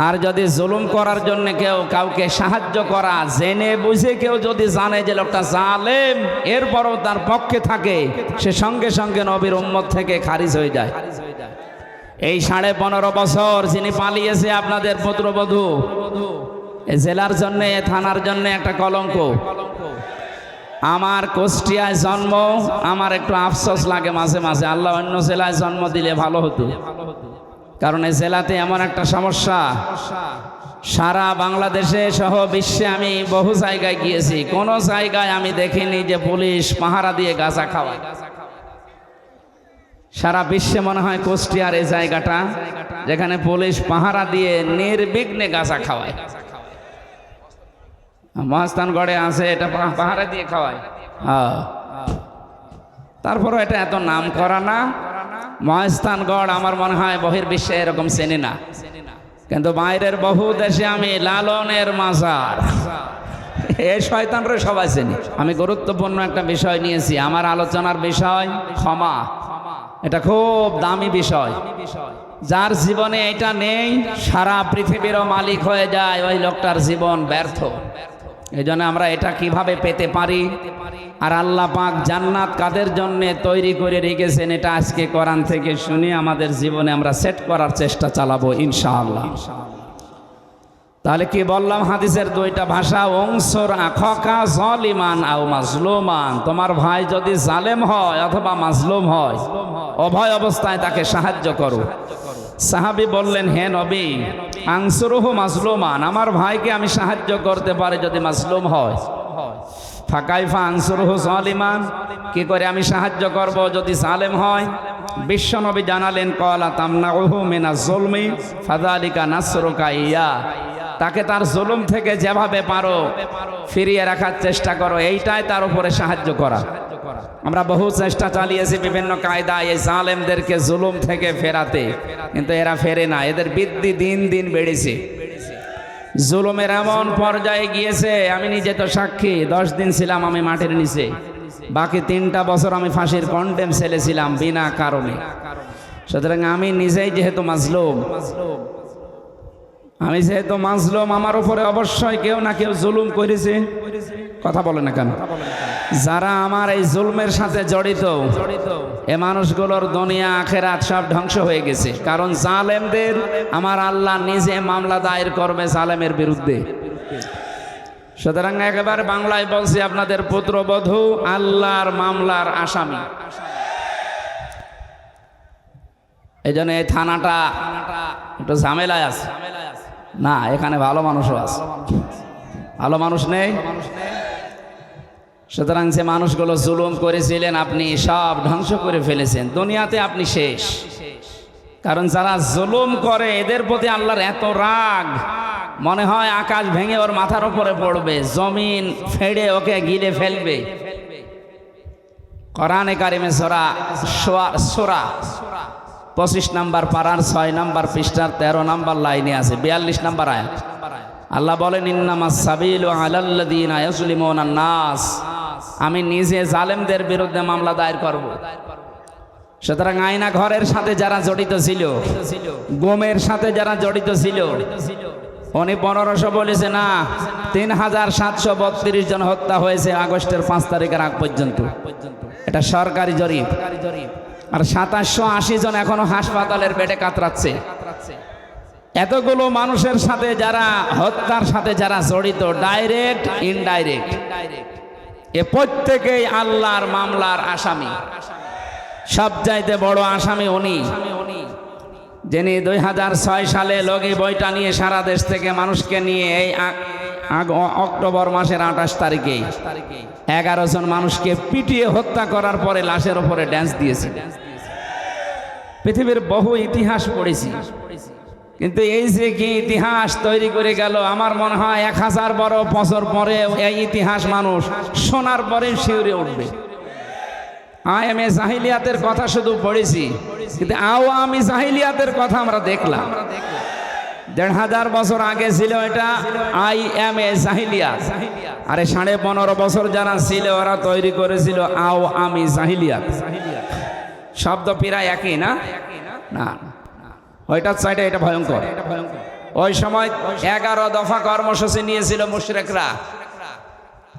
Speaker 1: আর যদি জুলুম করার জন্য কাউকে সাহায্য করা, জেনে বুঝে কেউ যদি জানে যে লোকটা জালেম, এরপরও তার পক্ষে থাকে, সে সঙ্গে সঙ্গে নবীর উম্মত থেকে খারিজ হয়ে যায়। এই 15.5 বছর যিনি পালিয়েছে, আপনাদের পুত্রবধূ, জেলার জন্য, থানার জন্য একটা কলঙ্ক। আমার কুষ্টিয়ায় জন্ম, আমার একটু আফসোস লাগে মাঝে মাঝে, আল্লাহ অন্য জেলায় জন্ম দিলে ভালো হতো। কারণ এই জেলাতে এমন একটা সমস্যা, সারা বাংলাদেশে সহ বিশ্বে আমি বহু জায়গায় গিয়েছি, কোন জায়গায় আমি দেখিনি যে পুলিশ পাহারা দিয়ে গাঁজা খাওয়ায়। সারা বিশ্বে মনে হয় কুষ্টিয়ার এই জায়গাটা, যেখানে পুলিশ পাহারা দিয়ে নির্বিঘ্নে গাঁজা খাওয়ায়। মহাস্থানগড়ে আছে, এটা পাহারা দিয়ে খাওয়ায়। তারপরও এটা এত নাম করা না। মহাস্থানগড় আমার মনে হয় বহির্বিশ্বে এরকম চেনে না, কিন্তু বাইরের বহু দেশে আমি লালনের মাজার, এই শয়তানরা সবাই চেনে। আমি গুরুত্বপূর্ণ একটা বিষয় নিয়েছি, আমার আলোচনার বিষয় ক্ষমা। এটা খুব দামি বিষয়। যার জীবনে এটা নেই, সারা পৃথিবীরও মালিক হয়ে যায়, ওই লোকটার জীবন ব্যর্থ। এই জন্য আমরা এটা কিভাবে পেতে পারি, আর আল্লাহ পাক জান্নাত কাদের জন্য তৈরি করে রেখেছেন এটা আজকে কোরআন থেকে শুনে আমাদের জীবনে আমরা সেট করার চেষ্টা চালাবো ইনশাআল্লাহ। তাহলে কি বললাম হাদিসের দুইটা ভাষা, অংসর আখকা জালিমান আও মাজলুমান, তোমার ভাই যদি জালেম হয় অথবা মাজলুম হয় উভয় অবস্থায় তাকে সাহায্য করো। সাহাবী বললেন, হে নবী, আনসুরুহু মাজলুমান, আমার ভাইকে আমি সাহায্য করতে পারি যদি মাজলুম হয়। ফাকাইফা আনসুরুহু জালিমান, কি করে আমি সাহায্য করব যদি জালেম হয়? বিশ্বনবী জানালেন, ক্বালা তামনাউহু মিনাজ জুলমি ফাযালিকা নাসরুকা ইয়া, তাকে তার জুলুম থেকে যেভাবে পারো ফিরিয়ে রাখার চেষ্টা করো, এইটাই তার উপরে সাহায্য করা। আমরা বহু চেষ্টা চালিয়েছি বিভিন্ন কায়দায় এই জালেমদেরকে জুলুম থেকে ফেরাতে, কিন্তু এরা ফেরে না, এদের বৃদ্ধি দিন দিন বেড়েছে। জুলুমের এমন পর্যায়ে গিয়েছে, আমি নিজে তো সাক্ষী, 10 দিন ছিলাম আমি মাটির নিচে, বাকি 3টা বছর আমি ফাঁসির কন্ডেম সেলে ছিলাম বিনা কারণে। সুতরাং আমি নিজেই যেহেতু মাজলুম, আমার উপরে অবশ্যই কেউ না কেউ জুলুম করেছে। কথা বলে না কেন? যারা আমার এই জুলমের সাথে জড়িত এ মানুষগুলোর দুনিয়া আখেরাত সব ধ্বংস হয়ে গেছে, কারণ জালেমদের আমার আল্লাহ নিজে মামলা দায়ের করবে জালেমের বিরুদ্ধে। সুতরাং একেবারে বাংলায় বলছি, আপনাদের পুত্রবধূ আল্লাহর মামলার আসামি। এই জন্য এই থানাটা একটু ঝামেলায় আছে না, এখানে ভালো মানুষও আছে, ভালো মানুষ নেই। সুতরাং যে মানুষগুলো জুলুম করেছিলেন আপনি সব ধ্বংস করে ফেলেছেন, দুনিয়াতে আপনি শেষ। কারণ যারা জুলুম করে এদের প্রতি আল্লাহর এত রাগ, মনে হয় আকাশ ভেঙে ওর মাথার উপরে পড়বে, জমিন ফেড়ে ওকে গিলে ফেলবে। কোরআনে কারিমে সূরা 25 নম্বর পারার 6 নম্বর পৃষ্ঠার 13 নম্বর লাইনে আছে, 42 নম্বর আয়াত। আল্লাহ বলেন, ইন্নামাস সাবিলু আলাল্লাযীনা ইয়াজলিমুনান নাস, আমি নিজে জালেমদের বিরুদ্ধে মামলা দায়ের করব। সুতরাং আয়না ঘরের সাথে যারা জড়িত ছিল, গোমের সাথে যারা জড়িত ছিল, উনি 1500 বলেছে না, 3732 জন হত্যা হয়েছে আগস্টের 5 তারিখের আগ পর্যন্ত, এটা সরকারি জরিপ। আর 2780 জন এখনো হাসপাতালের বেডে কাতরাচ্ছে। এতগুলো মানুষের সাথে যারা হত্যার সাথে যারা জড়িত, ডাইরেক্ট ইনডাইরেক্ট, এ প্রত্যেকেই আল্লাহর মামলার আসামি। সবচাইতে বড় আসামি উনি, যিনি 2006 সালে লগি বইটা নিয়ে সারা দেশ থেকে মানুষকে নিয়ে এই অক্টোবর মাসের 28 তারিখে 11 জন মানুষকে পিটিয়ে হত্যা করার পরে লাশের উপরে ড্যান্স দিয়েছে। পৃথিবীর বহু ইতিহাস পড়েছি, কিন্তু এই যে কি ইতিহাস তৈরি করে গেল, আমার মনে হয় 1000 বছর পরে এই ইতিহাস মানুষ শোনার পরে শিউরে উঠবে। আয়ামে জাহিলিয়াতের কথা শুধু পড়েছি, কিন্তু আওয়ামী জাহিলিয়াতের কথা আমরা দেখলাম। 1500 বছর আগে ছিল এটা আইএমএ জাহিলিয়াত, আরে 15.5 বছর যারা ছিল ওরা তৈরি করেছিল আওয়ামী জাহিলিয়াত। শব্দ প্রায় একই না? না, ওইটার চাইটা এটা ভয়ঙ্কর। ওই সময় 11 দফা কর্মসূচি নিয়েছিল মুশরিকরা,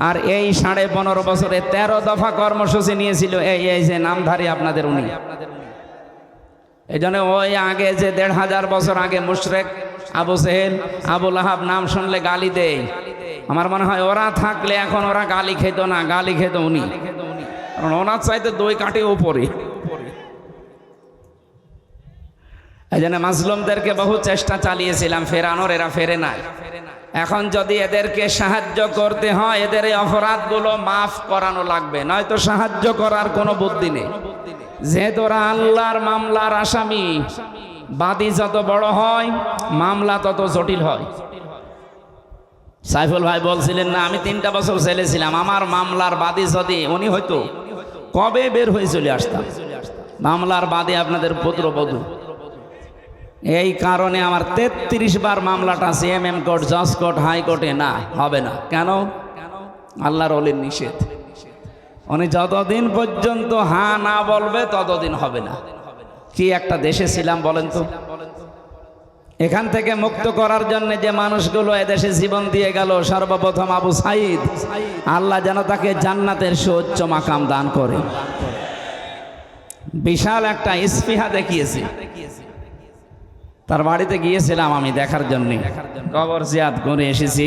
Speaker 1: আর এই 15.5 বছরে 13 দফা কর্মসূচি নিয়েছিল এই যে নামধারী আপনাদের উনি। এই জন্য ওই আগে যে 1500 বছর আগে মুশরিক আবু জেহেল, আবু লাহাব নাম শুনলে গালি দেয়, আমার মনে হয় ওরা থাকলে এখন ওরা গালি খেত না, গালি খেত উনি, কারণ ওনার চাইতে 2 কাঠি উপরে। এই জন্য মাজলুমদেরকে বহু চেষ্টা চালিয়েছিলাম ফেরানোর, এরা ফেরে নাই। এখন যদি এদেরকে সাহায্য করতে হয়, এদের এই অপরাধগুলো মাফ করানো লাগবে, নয়তো সাহায্য করার কোনো বুদ্ধি নেই। যেহেতু ওরা আল্লাহর মামলার আসামি, বাদী যত বড় হয় মামলা তত জটিল হয়। সাইফুল ভাই বলছিলেন না, আমি 3টা বছর জেলে ছিলাম, আমার মামলার বাদী যদি উনি হয়তো কবে বের হয়ে চলে আসতাম। মামলার বাদী আপনাদের পুত্রবধূ, এই কারণে আমার 33 বার মামলাটা সিএমএম কোর্ট, জজ কোর্ট, হাইকোর্টে না হবে না। কেন? আল্লাহর ওলির নিষেধ। উনি যতদিন পর্যন্ত হ্যাঁ না বলবে ততদিন হবে না। কি একটা দেশে ছিলাম বলেন তো, এখান থেকে মুক্ত করার জন্য যে মানুষগুলো এদেশে জীবন দিয়ে গেল, সর্বপ্রথম আবু সাঈদ, আল্লাহ যেন তাকে জান্নাতের সুউচ্চ মাকাম দান করে। বিশাল একটা ইস্পিহা দেখিয়েছে। তার বাড়িতে গিয়েছিলাম আমি দেখার জন্য, কবর জিয়ারত করে এসেছি।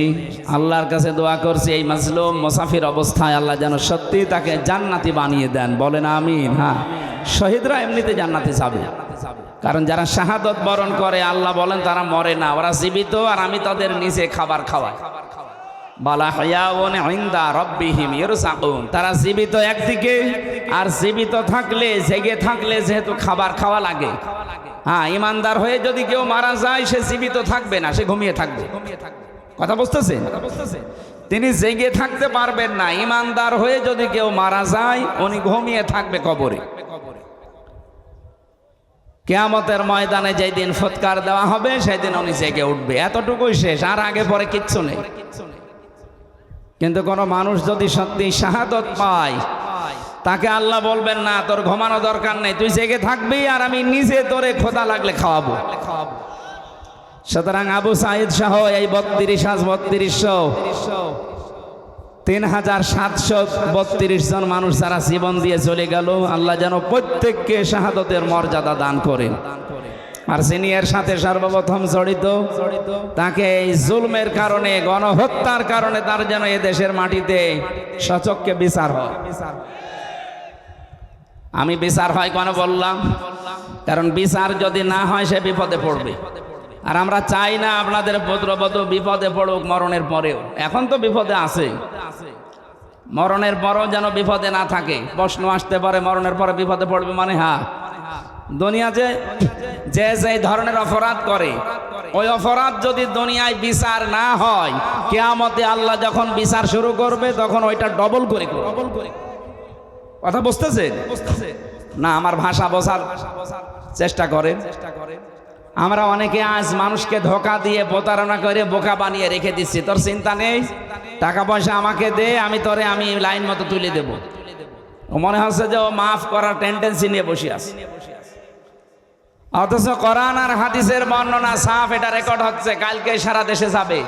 Speaker 1: আল্লাহর কাছে দোয়া করছি এই মাজলুম মুসাফির অবস্থায় আল্লাহ যেন সত্যি তাকে জান্নাতি বানিয়ে দেন, বলেন আমিন। হ্যাঁ, শহীদরা এমনিতে জান্নাতে যাবে, কারণ যারা শাহাদত বরণ করে আল্লাহ বলেন তারা মরে না, ওরা জীবিত, আর আমি তাদের নিচে খাবার খাওয়াই। বালা হায়াউন ইনদা রাব্বিহিম ইরসাকুন, তারা জীবিত একদিকে, আর জীবিত থাকলে, জেগে থাকলে যেহেতু খাবার খাওয়া লাগে। হ্যাঁ, ইমানদার হয়ে যদি কেউ মারা যায় সে জীবিত থাকবে না, সে ঘুমিয়ে থাকবে। কথা বুঝতেছেন? তিনি জেগে থাকতে পারবেন না। ইমানদার হয়ে যদি কেউ মারা যায় উনি ঘুমিয়ে থাকবে কবরে। কিয়ামতের ময়দানে যেই দিন ফুৎকার দেওয়া হবে সেদিন উনি জেগে উঠবে, এতটুকুই শেষ, আর আগে পরে কিচ্ছু নেই। কিন্তু কোনো মানুষ যদি সত্যি শাহাদত পায় তাকে আল্লাহ বলবেন না তোর ঘুমানো দরকার নেই, তুই জেগে থাকবি আর আমি নিজে তোরে খোদা লাগলে খাওয়াবো। সুতরাং আবু সাঈদ সহ এই ৩৭32 জন মানুষ যারা জীবন দিয়ে চলে গেল, আল্লাহ যেন প্রত্যেককে শাহাদতের মর্যাদা দান করেন। আর যিনি এর সাথে সর্বপ্রথম জড়িত তাকে এই জুলমের কারণে, গণহত্যার কারণে তার যেন এ দেশের মাটিতে সচক্ষে বিচার হয়। আমি বিচার হয় কেন বললাম? কারণ বিচার যদি না হয় সে বিপদে পড়বে, আর আমরা চাই না আপনাদের পুত্রবধূ বিপদে পড়ুক মরণের পরেও। এখন তো বিপদে আছে, মরণের পরও যেন বিপদে না থাকে। প্রশ্ন আসতে পারে মরণের পরে বিপদে পড়বে মানে? হ্যাঁ, দুনিয়াতে যে যে ধরনের অপরাধ করে ওই অপরাধ যদি দুনিয়ায় বিচার না হয়, কিয়ামতে আল্লাহ যখন বিচার শুরু করবে তখন ওইটা ডবল করে করবে। কথা বুঝতেছেন না? আমার ভাষা বোঝার চেষ্টা করেন। আমরা অনেকে আজ মানুষকে ধোঁকা দিয়ে প্রতারণা করে বোকা বানিয়ে রেখে দিচ্ছি। তোর চিন্তা নেই, টাকা পয়সা আমাকে দে, আমি লাইন মতো তুলে দেব। ও মনে হচ্ছে যে ও মাফ করার টেন্ডেন্সি নিয়ে বসে আছে, অথচ কোরআন আর হাদিসের বর্ণনা সাফ, এটা রেকর্ড হচ্ছে, কালকে সারা দেশে যাবে।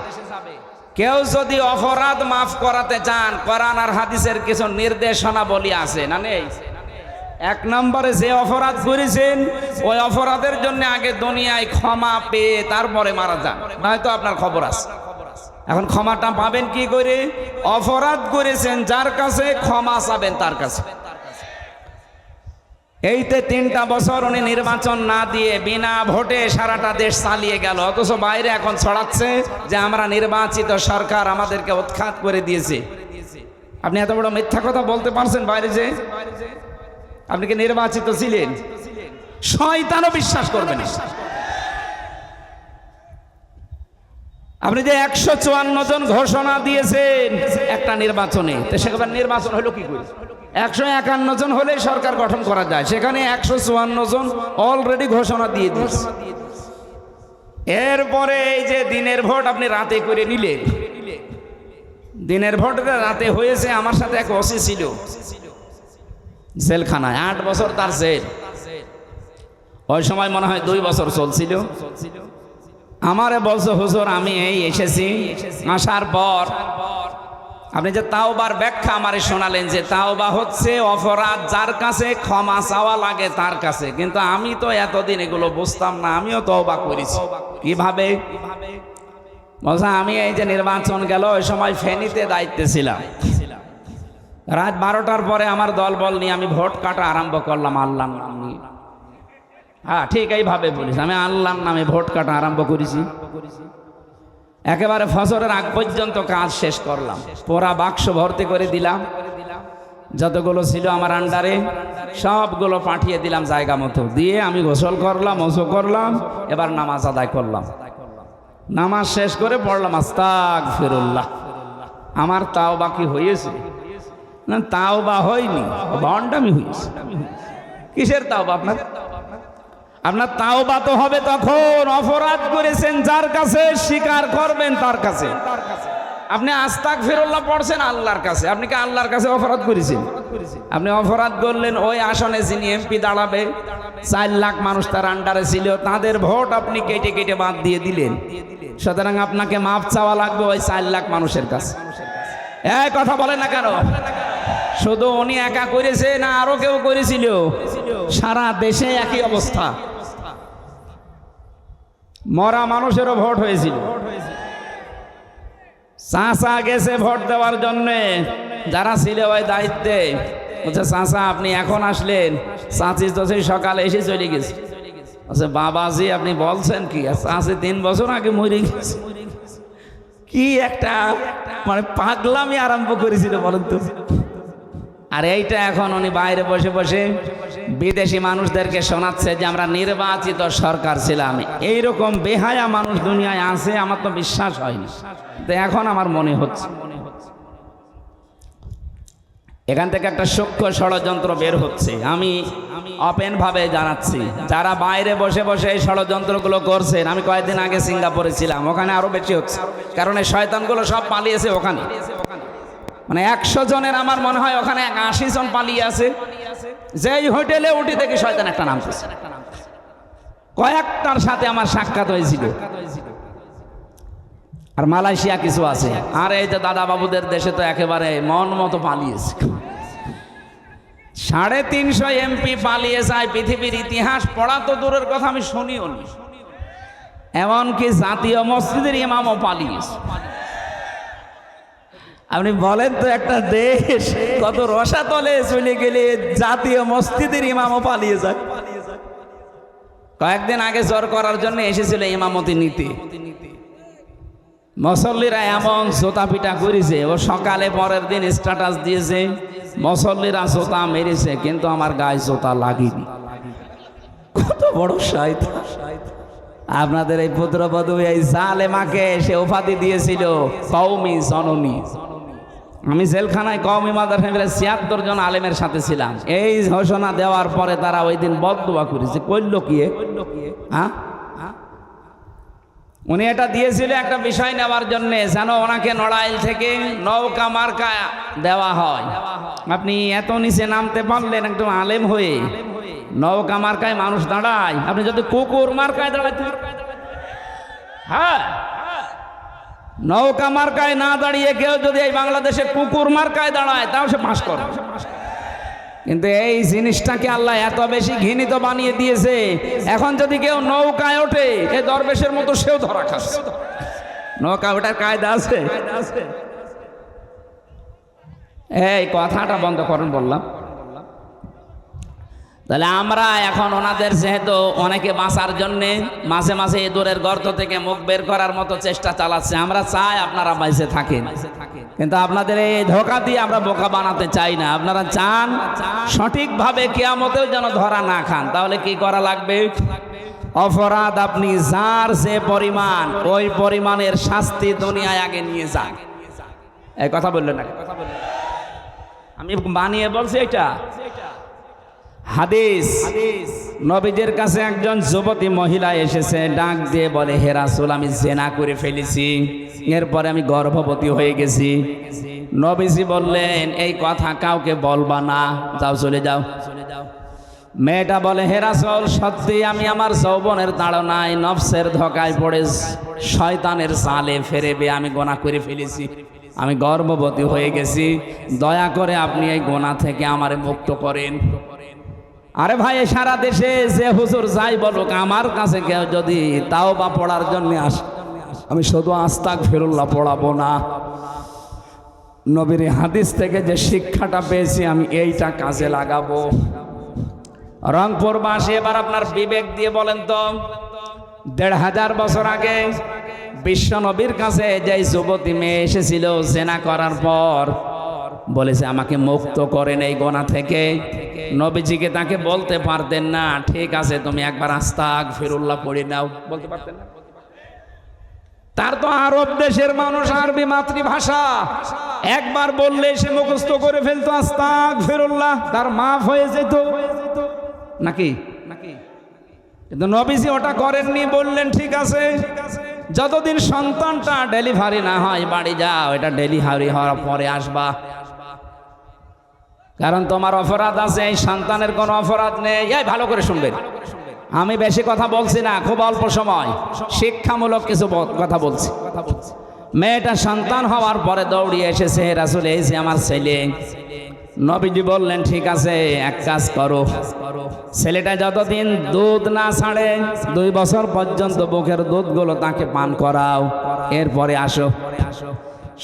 Speaker 1: কেউ যদি অপরাধ মাফ করাতে চান, কোরআন আর হাদিসের কিছু নির্দেশনা বলি আছে না নেই? 1 নম্বরে যে অপরাধ করেছেন ওই অপরাধের জন্য আগে দুনিয়ায় ক্ষমা পেয়ে তারপরে মারা যান, নয়তো আপনার খবর আছে। এখন ক্ষমাটা পাবেন কি করে? অপরাধ করেছেন যার কাছে, ক্ষমা চাবেন তার কাছে। এইতে 3টা বছর উনি নির্বাচন না দিয়ে বিনা ভোটে সারাটা দেশ চালিয়ে গেল, অথচ বাইরে এখন ছড়াচ্ছে যে আমরা নির্বাচিত সরকার, আমাদেরকে উৎখাত করে দিয়েছে। আপনি এত বড় মিথ্যা কথা বলতে পারছেন বাইরে যে? আপনি কি নির্বাচিত ছিলেন? শয়তানও বিশ্বাস করবে না। আপনি যে 154 জন ঘোষণা দিয়েছেন একটা নির্বাচনে, তো সেখানে নির্বাচন হলো কি করে? 151 জন হলে সরকার গঠন করা যায়, সেখানে 154 জন অলরেডি ঘোষণা দিয়ে দিয়েছে। এরপরে এই যে দিনের ভোট আপনি রাতে করে নিলেন, দিনের ভোটটা রাতে হয়েছে। আমার সাথে এক ওসি ছিল জেলখানায়, 8 বছর তার জেল। ওই সময় মনে হয় 2 বছর চলছিল। আমারে বলছে হুজুর আমি এই এসেছি, আসার পর আপনি যে তাওবার ব্যাখ্যা আমারে শোনালেন যে তাওবা হচ্ছে অপরাধ যার কাছে ক্ষমা চাওয়া লাগে তার কাছে, কিন্তু আমি তো এতদিন এগুলো বুঝতাম না, আমিও তওবা করেছি। কিভাবে? বলছে আমি এই যে নির্বাচন গেল ওই সময় ফেনীতে দায়িত্বে ছিলাম, রাত 12টার পরে আমার দল বল নিয়ে আমি ভোট কাটা আরম্ভ করলাম আল্লাহর নাম নিয়ে। হ্যাঁ ঠিক এইভাবে বলিস, আমি আল্লাহর নামে ভোট কাটা আরম্ভ করেছি। একেবারে ফজরের আগ পর্যন্ত কাজ শেষ করলাম, পোড়া বাক্স ভর্তি করে দিলাম, যতগুলো ছিল আমার আন্ডারে সবগুলো পাঠিয়ে দিলাম জায়গা মতো, দিয়ে আমি গোসল করলাম, ওযু করলাম, এবার নামাজ আদায় করলাম। নামাজ শেষ করে পড়লাম আস্তাগফিরুল্লাহ। আমার তাওবা কি হয়েছে? না তাওবা হয়নি, ভণ্ডামি হয়েছে। কিসের তাওবা আপনার? আপনার তাওবা তো হবে তখন অপরাধ করেছেন যার কাছে, স্বীকার করবেন তার কাছে। আপনি আস্তাগফিরুল্লাহ পড়ছেন আল্লাহর কাছে, আপনি কি আল্লাহর কাছে অপরাধ করেছেন? আপনি অপরাধ করলেন ওই আসনে যিনি এমপি দাঁড়াবে, 4 লাখ মানুষ তার আন্ডারে ছিল, তাদের ভোট আপনি কেটে কেটে বাদ দিয়ে দিলেন। সুতরাং আপনাকে মাপ চাওয়া লাগবে ওই 4 লাখ মানুষের কাছে। এই কথা বলে না কেন? শুধু উনি একা করেছে না আরো কেউ করেছিল? সারা দেশে একই অবস্থা। মরা মানুষেরও ভোট হয়েছিল। চাচা গেছে ভোট দেওয়ার জন্য, যারা ছিল ওই দায়িত্বে, বলছে চাচা আপনি এখন আসলেন, চাচি তো সেই সকালে এসে চলে গেছে। আচ্ছা বাবাজি আপনি বলছেন কি? চাচি 3 বছর আগে মরে গেছে। কি একটা মানে পাগলামি আরম্ভ করেছিল বলেন তো। আর এইটা এখন উনি বাইরে বসে বসে বিদেশি মানুষদেরকে শোনাচ্ছে যে আমরা নির্বাচিত সরকার ছিলাম। এইরকম বেহায়া মানুষ দুনিয়ায় আছে আমার তো বিশ্বাস হয়নি, তো এখন আমার মনে হচ্ছে এখান থেকে একটা সূক্ষ্ম ষড়যন্ত্র বের হচ্ছে। আমি ওপেন ভাবে জানাচ্ছি, যারা বাইরে বসে বসে এই ষড়যন্ত্রগুলো করছেন, আমি কয়েকদিন আগে সিঙ্গাপুরে ছিলাম, ওখানে আরো বেশি হচ্ছে, কারণ এই শয়তানগুলো সব পালিয়েছে ওখানে। মানে 100 জনের আমার মনে হয় ওখানে 80 জন পালিয়ে আছে। যেই হোটেলে উঠি দেখি শয়তান একটা নামতেছে। কয়েকটার সাথে আমার সাক্ষাৎ হয়েছিল। আর মালয়েশিয়া কিছু আছে, আর এই যে দাদা বাবুদের দেশে তো একেবারে মন মতো পালিয়েছে। 350 এমপি পালিয়ে যায়। পৃথিবীর ইতিহাস পড়া তো দূরের কথা, আমি শুনিও নি। এমনকি জাতীয় মসজিদের ইমামও পালিয়েছে। আপনি বলেন তো একটা দেশ কত রসাতলে চলে গেলে জাতীয় মসজিদের ইমামও পালিয়ে যায়। কয়েকদিন আগে জোর করার জন্য এসেছিল ইমামতি নিতে। মুসল্লিরা এমন জোতা পিটা করেছে, ও সকালে পরের দিন স্ট্যাটাস দিয়েছে মুসল্লিরা জোতা মেরেছে কিন্তু আমার গায়ে জোতা লাগেনি। কত বড় শয়তান! আপনাদের এই পুত্রবধূ এই জালেমাকে সে উপাধি দিয়েছিল কওমি জননী। আমি জেলখানায় কওমি মাদ্রাসায় 76 জন আলেমের সাথে ছিলাম। এই ঘোষণা দেওয়ার পরে তারা ওই দিন বদদোয়া করেছে। কইল কি? হ্যাঁ, উনি এটা দিয়েছিল একটা বিষয় নেওয়ার জন্য, যেন ওনাকে নড়াইল থেকে নৌকা মার্কা দেওয়া হয়। আপনি এত নিচে নামতে পারলেন একদম আলেম হয়ে, নৌকা মার্কায় মানুষ দাঁড়ায়, আপনি যদি কুকুর মার্কায় দাঁড়াইতে, হ্যাঁ নৌকা মার্কায় না দাঁড়িয়ে কেউ যদি এই বাংলাদেশে কুকুর মার্কায় দাঁড়ায় তাও সে পাস করে। কিন্তু এই জিনিসটাকে আল্লাহ এত বেশি ঘৃণিত বানিয়ে দিয়েছে, এখন যদি কেউ নৌকায় ওঠে এই দরবেশের মতো সেও ধরা খাচ্ছে। নৌকা ওঠার কায়দা আছে? এই কথাটা বন্ধ করেন বললাম। তাহলে আমরা এখন ওনাদের যেহেতু অনেকে বাঁচার জন্যে মাঝে মাঝে ইঁদুরের গর্ত থেকে মুখ বের করার মতো চেষ্টা চালাচ্ছে, আমরা চাই আপনারা বেঁচে থাকেন, কিন্তু আপনাদের এই ধোঁকা দিয়ে আমরা বোকা বানাতে চাই না। আপনারা চান সঠিকভাবে কিয়ামতেও যেন ধরা না খান। তাহলে কি করা লাগবে? অপরাধ আপনি যার যে পরিমাণ, ওই পরিমাণের শাস্তি দুনিয়ায় আগে নিয়ে যান। এই কথা বললেন না? আমি বানিয়ে বলছি এটা হাদিস। নবীদের কাছে একজন যুবতী মহিলা এসেছে, ডাক দিয়ে বলে, হে রাসূল আমি জিনা করে ফেলেছি, এরপরে আমি গর্ভবতী হয়ে গেছি। নবীজি বললেন এই কথা কাউকে বলবা না, যাও চলে যাও। মেয়েটা বলে, হে রাসূল সত্যি আমি আমার যৌবনের তাড়নায় নফসের ধোঁকায় পড়ে শয়তানের জালে ফেরেবে আমি গুনাহ করে ফেলেছি, আমি গর্ভবতী হয়ে গেছি, দয়া করে আপনি এই গুনাহ থেকে আমারে মুক্ত করেন। আরে ভাই সারা দেশে যে হুজুর যাই বলুক, আমার কাছে কেউ যদি তাওবা পড়ার জন্য আসে, আমি শুধু আস্তাগফিরুল্লাহ পড়াবো না, নবীর হাদিস থেকে যে শিক্ষাটা পেয়েছি আমি এইটা কাজে লাগাবো। রংপুরবাসী এবার আপনার বিবেক দিয়ে বলেন তো, 1500 বছর আগে বিশ্ব নবীর কাছে যে যুবতী মেয়ে এসেছিল জিনা করার পর, বলেছে আমাকে মুক্ত করেন এই গুনাহ থেকে, নবীজিকে তাকে বলতে পারতেন না ঠিক আছে তুমি একবার আস্তাগফিরুল্লাহ পড়ে নাও? বলতে পারতেন না? তার তো আরব দেশের মানুষ, আরবি মাতৃভাষা, একবার বললে সে মুখস্থ করে ফেলতো আস্তাগফিরুল্লাহ, তার মাফ হয়ে যেত নাকি? কিন্তু নবীজি ওটা করেননি, বললেন ঠিক আছে যতদিন সন্তানটা ডেলিভারি না হয় বাড়ি যাও, এটা ডেলিভারি হওয়ার পরে আসবা, কারণ তোমার অপরাধ আছে, এই সন্তানের কোনো অপরাধ নেই। এই ভালো করে শুনবেন, আমি বেশি কথা বলছি না, খুব অল্প সময় শিক্ষামূলক কিছু কথা বলছি। মেয়েটা সন্তান হওয়ার পরে দৌড়িয়ে এসেছে, রাসূল এই যে আমার ছেলে। নবীজি বললেন ঠিক আছে, এক কাজ করো, ছেলেটা যতদিন দুধ না ছাড়ে 2 বছর পর্যন্ত বুকের দুধগুলো তাকে পান করাও, এরপরে আসো।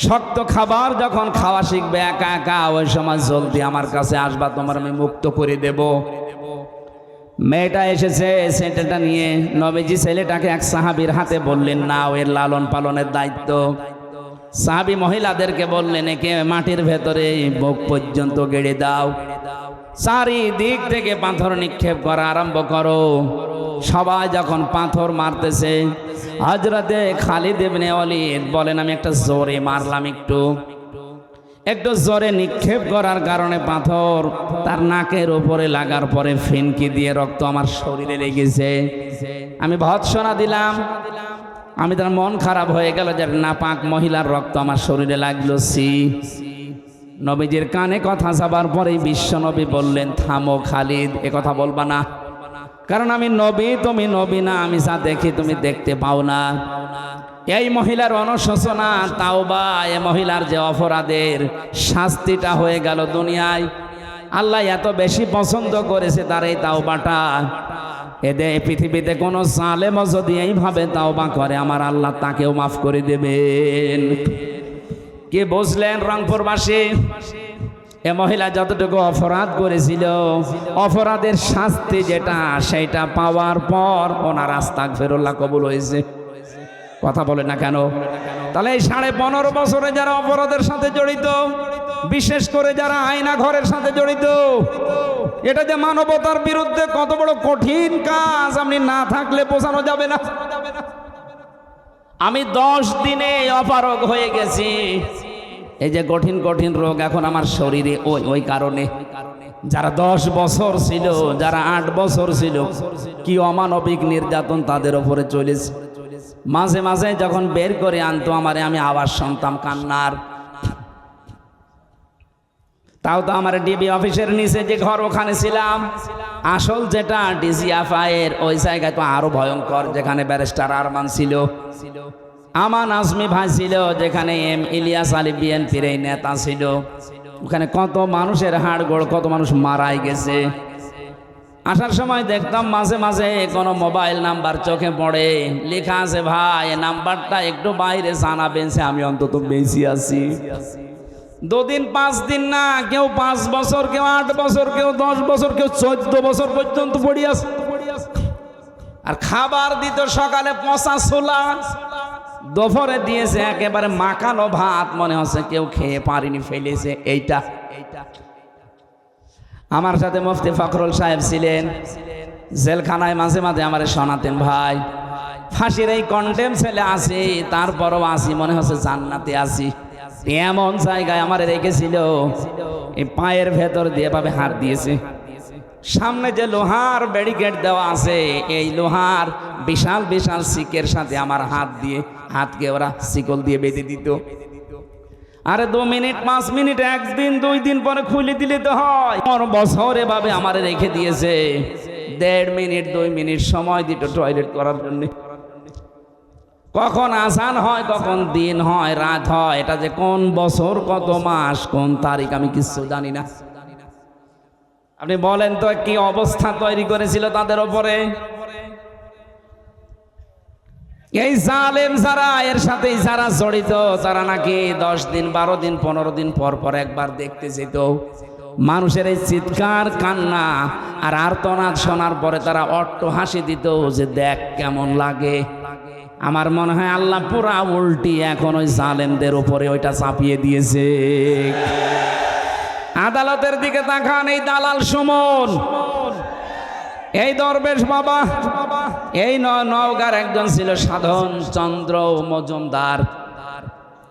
Speaker 1: শক্ত খাবার যখন খাওয়া শিখবে একা একা, ওই সময় জলদি আমার কাছে আসবা, তোমার আমি মুক্ত করে দেব। মেয়েটা এসেছে ছেলেটা নিয়ে, নবীজি ছেলেটাকে এক সাহাবীর হাতে বললেন নাও, এর লালন পালনের দায়িত্ব। সাহাবী মহিলাদেরকে বললেন একে মাটির ভেতরে বুক পর্যন্ত গেড়ে দাও, চারিদিক থেকে পাথর নিক্ষেপ করা আরম্ভ করো। সবাই যখন পাথর মারতেছে, হযরতে খালিদ ইবনে ওয়ালিদ বলেন আমি একটা জোরে মারলাম, একটু জোরে নিক্ষেপ করার কারণে পাথর তার নাকের উপরে লাগার পরে ফিনকি দিয়ে রক্ত আমার শরীরে লেগেছে। আমি ভৎসনা দিলাম, আমি তার মন খারাপ হয়ে গেল যে নাপাক মহিলার রক্ত আমার শরীরে লাগলো। নবীজির কানে কথা যাবার পরে বিশ্ব নবী বললেন থামো খালিদ, এ কথা বলবা না, কারণ আমি নবী, তুমি নবী না, আমি যা দেখি তুমি দেখতে পাও না। এই মহিলার অনুশোচনা, তাওবা, এ মহিলার যে অপরাধের শাস্তিটা হয়ে গেল দুনিয়ায়, আল্লাহ এত বেশি পছন্দ করেছে তার এই তাওবাটা। এদের পৃথিবীতে কোনো জালেমও যদি এইভাবে তাওবা করে, আমার আল্লাহ তাকেও মাফ করে দেবেন। কি বুঝলেন রংপুরবাসী? এ মহিলা যতটুকু অপরাধ করেছিল, অপরাধের শাস্তি যেটা, সেটা পাওয়ার পর ওনার আস্তাগফিরুল্লাহ কবুল হয়েছে। কথা বলে না কেন? তাহলে এই 15.5 বছরে যারা অপরাধের সাথে জড়িত, বিশেষ করে যারা আয়না ঘরের সাথে জড়িত, এটা যে মানবতার বিরুদ্ধে কত বড় কঠিন কাজ, আপনি না থাকলে বোঝানো যাবে না। আমি 10 দিনে অপারগ হয়ে গেছি। এই যে কঠিন কঠিন রোগ এখন আমার শরীরে, ওই কারণে যারা 10 বছর ছিল, যারা 8 বছর ছিল, কি অমানবিক নির্যাতন তাদের উপরে চলেছে। মাঝে মাঝে যখন বের করে আনতো আমারে, আমি আওয়াজ শুনতাম কান্নার। তাও তো আমার ডিবি অফিসের নিচে যে ঘর, ওখানে ছিলাম। আসল যেটা ডিজিএফআইয়ের ওই জায়গায় তো আরো ভয়ঙ্কর, যেখানে ব্যারিস্টার আরমান ছিল, আমান আজমি ভাই ছিল, যেখানে এম ইলিয়াস আলী বিএনপির এই নেতা ছিল। ওখানে কত মানুষের হাড়গোড়, কত মানুষ মারাই গেছে। আসার সময় দেখতাম মাঝে মাঝে কোনো মোবাইল নাম্বার চোখে পড়ে, লেখা আছে ভাই এই নাম্বারটা একটু বাইরে জানাবেন, সে আমি অন্তত বেঁচে আছি। 2 দিন 5 দিন না, কেউ 5 বছর, কেউ 8 বছর, কেউ 10 বছর, কেউ 14 বছর পর্যন্ত পড়ে আছে। আর খাবার দিত সকালে পচা ছোলা, দুপুরে দিয়েছে একেবারে মাখানো ভাত, মনে হচ্ছে কেউ খেয়ে পারিনি, ফেলেছে। এইটা আমার সাথে মুফতি ফখরুল সাহেব ছিলেন, জেলখানায় মাঝে মাঝে আমার শোনাতেন ভাই ফাঁসির এই কন্ডেম ছেলে আছি, তারপরও আছি, মনে হচ্ছে জান্নাতে আছি। এমন জায়গায় আমার রেখেছিল, এই পায়ের ভেতর দিয়ে ভাবে হাত দিয়েছে। সামনে যে লোহার ব্যারিকেড দেওয়া আছে, এই লোহার বিশাল বিশাল শিকের সাথে আমার হাতকে ওরা শিকল দিয়ে বেঁধে দিত। আরে 2 মিনিট 5 মিনিট, 1 দিন 2 দিন পরে খুলে দিলে তো হয়। 4 বছর এভাবে আমার রেখে দিয়েছে। 1.5 মিনিট 2 মিনিট সময় দিত টয়লেট করার জন্য। কখন আজান হয়, কখন দিন হয়, রাত হয়, এটা যে কোন বছর, কত মাস, কোন তারিখ, আমি কিছু জানি না। আপনি বলেন তো কি অবস্থা তৈরি করেছিল তাদের উপরে। এই জালেম যারা, এর সাথে যারা জড়িত, তারা নাকি 10 দিন 12 দিন 15 দিন পর পর একবার দেখতে যেত। মানুষের এই চিৎকার কান্না আর আর্তনাদ শোনার পরে তারা অট্ট হাসি দিত যে দেখ কেমন লাগে। আমার মনে হয় আল্লাহ পুরা উল্টি এখন ওই জালেমদের উপরে ওইটা চাপিয়ে দিয়েছে। আদালতের দিকে তাকান, এই দালাল সুমন, এই দরবেশ বাবা, এই নওগাঁর একজন ছিল সাধন চন্দ্র মজুমদার,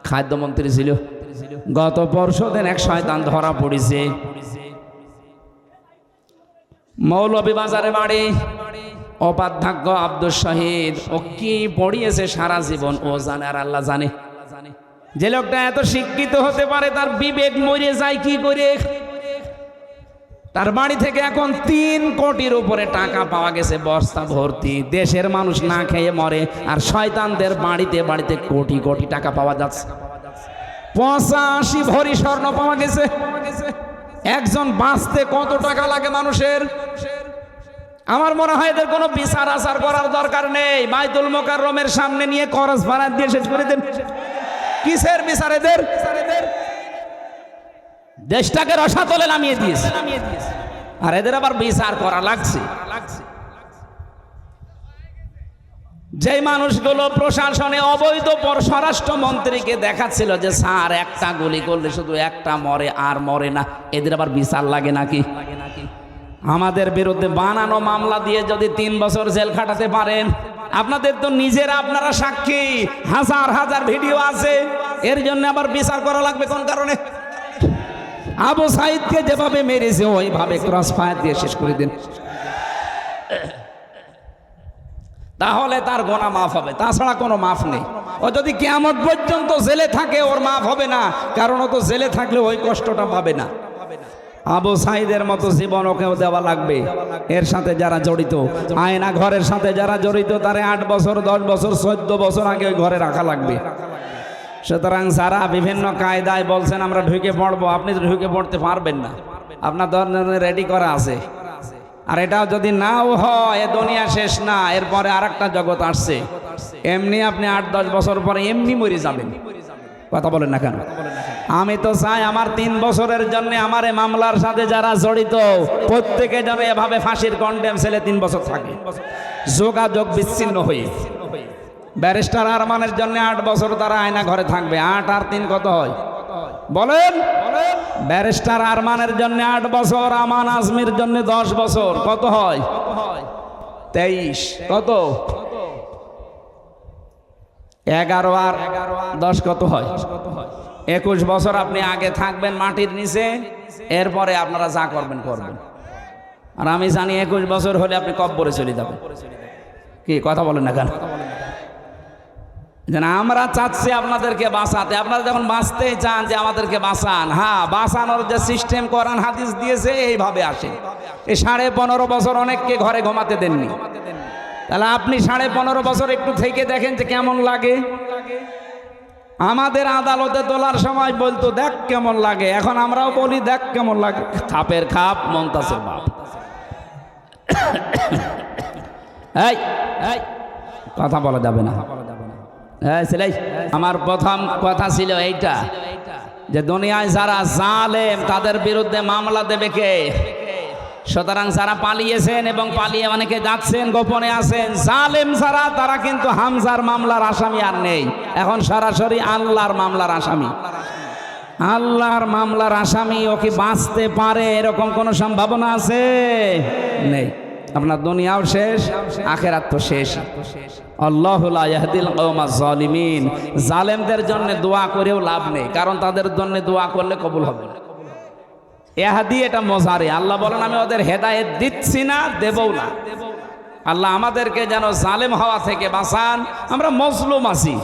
Speaker 1: খাদ্যমন্ত্রী ছিল। গত পরশুদিন এক শয়তান ধরা পড়েছে। মৌলভীবাজারে বাড়ি, অপাধ্যক্ষ আব্দুল শহীদ ও কি পড়িয়েছে সারা জীবন ও জানে আর আল্লাহ জানে। যে লোকটা এত শিক্ষিত হতে পারে তার বিবেক মরে যায় কি করে? তার বাড়ি থেকে এখন 3 কোটির উপরে টাকা পাওয়া গেছে বস্তা ভর্তি। দেশের মানুষ না খেয়ে মরে আর শয়তানদের বাড়িতে বাড়িতে কোটি কোটি টাকা পাওয়া যাচ্ছে। 85 ভরি স্বর্ণ পাওয়া গেছে। একজন বাঁচতে কত টাকা লাগে মানুষের? আমার মনে হয় এদের কোনো বিচার আচার করার দরকার নেই। বাইতুল মোকাররমের সামনে নিয়ে খরচ ভাড়া দিয়ে শেষ করে দেন। কিসের বিচার এদের? দেশটাকে রসাতলে নামিয়ে দিয়েছে আর এদের আবার বিচার করা লাগছে। যে মানুষগুলো প্রশাসনে অবৈধ স্বরাষ্ট্রমন্ত্রীকে দেখাচ্ছিল যে স্যার একটা গুলি করলে শুধু একটা মরে আর মরে না, এদের আবার বিচার লাগে নাকি? আমাদের বিরুদ্ধে বানানো মামলা দিয়ে যদি 3 বছর জেল খাটাতে পারেন, আপনাদের তো নিজেরা আপনারা সাক্ষী, হাজার হাজার ভিডিও আছে, এর জন্য আবার বিচার করা লাগবে কোন কারণে? আবু সাইদকে যেভাবে মেরেছে ওইভাবে ক্রস ফায়ার দিয়ে শেষ করে দিন, তাহলে তার গোনা মাফ হবে। তাছাড়া কোনো মাফ নেই। ও যদি কিয়ামত পর্যন্ত জেলে থাকে ওর মাফ হবে না, কারণ ও তো জেলে থাকলে ওই কষ্টটা পাবে না। আবু সাইদের মতো জীবন ওকেও দেওয়া লাগবে। এর সাথে যারা জড়িত, আয়না ঘরের সাথে যারা জড়িত, তারে 8 বছর 10 বছর 14 বছর আগে ওই ঘরে রাখা লাগবে। সুতরাং যারা বিভিন্ন কায়দায় বলছেন আমরা ঢুকে পড়বো, আপনি তো ঢুকে পড়তে পারবেন না, আপনার ধরনের রেডি করা আছে। আর এটাও যদি নাও হয়, এ দুনিয়া শেষ না, এরপরে আরেকটা জগৎ আসছে। এমনি আপনি 8-10 বছর পরে এমনি মরে যাবেন। কথা বলেন না কেন? আমি তো চাই আমার 3 বছরের জন্য আমার এই মামলার সাথে যারা জড়িত প্রত্যেকে যেন এভাবে ফাঁসির কন্ডেম ছেলে 3 বছর থাকে, যোগাযোগ বিচ্ছিন্ন হয়ে। ব্যারিস্টার আরমানের জন্য 8 বছর তারা আয়না ঘরে থাকবে। 8 আর 3 কত হয় বলেন? ব্যারিস্টার আরমানের জন্য 8 বছর, আমান আজমির জন্য 10 বছর, কত হয়? 23। কত? 11 আর 10 কত হয়? 21 বছর আপনি আগে থাকবেন মাটির নিচে, এরপরে আপনারা যা করবেন করবেন। আর আমি জানি 21 বছর হলে আপনি কব্বরে চলে যাবেন। কি কথা বলেন না কেন? আমরা চাচ্ছি আপনাদেরকে বাঁচাতে। আপনারা যখন বাঁচতেই চান যে আমাদেরকে বাঁচান, হ্যাঁ, বাঁচানোর যে সিস্টেম কোরআন হাদিস দিয়েছে এইভাবে আসে। এই 15.5 বছর অনেককে ঘরে ঘুমাতে দেননি, তাহলে আপনি 15.5 বছর একটু থেকে দেখেন যে কেমন লাগে। আমাদের আদালতে তোলার সময় বলতো দেখ কেমন লাগে, এখন আমরাও বলি দেখ কেমন লাগে। খাপের খাপ মন্তাসের বাপ। এই কথা বলা যাবে না। আমার প্রথম কথা ছিল এইটা যে দুনিয়ায় যারা জালেম তাদের বিরুদ্ধে মামলা দেবে কে? সুতরাং যারা পালিয়েছেন এবং পালিয়ে অনেকে যাচ্ছেন, গোপনে আছেন, জালেম যারা, তারা কিন্তু হামজার মামলার আসামি আর নেই, এখন সরাসরি আল্লাহর মামলার আসামি। আল্লাহর মামলার আসামি ও কি বাঁচতে পারে এরকম কোনো সম্ভাবনা আছে? নেই। আপনার দুনিয়াও শেষ, আখিরাত তো শেষ। আল্লাহু লা ইয়াহদিল কওমাজ জালিমিন। জালেমদের জন্য দোয়া করেও লাভ নেই, কারণ তাদের জন্য দোয়া করলে কবুল হবে না। ইহদি এটা মজারে, আল্লাহ বলেন আমি ওদের হেদায়েত দিচ্ছি না, দেবও না। আল্লাহ আমাদেরকে যেন জালেম হওয়া থেকে বাঁচান। আমরা মজলুম আছি,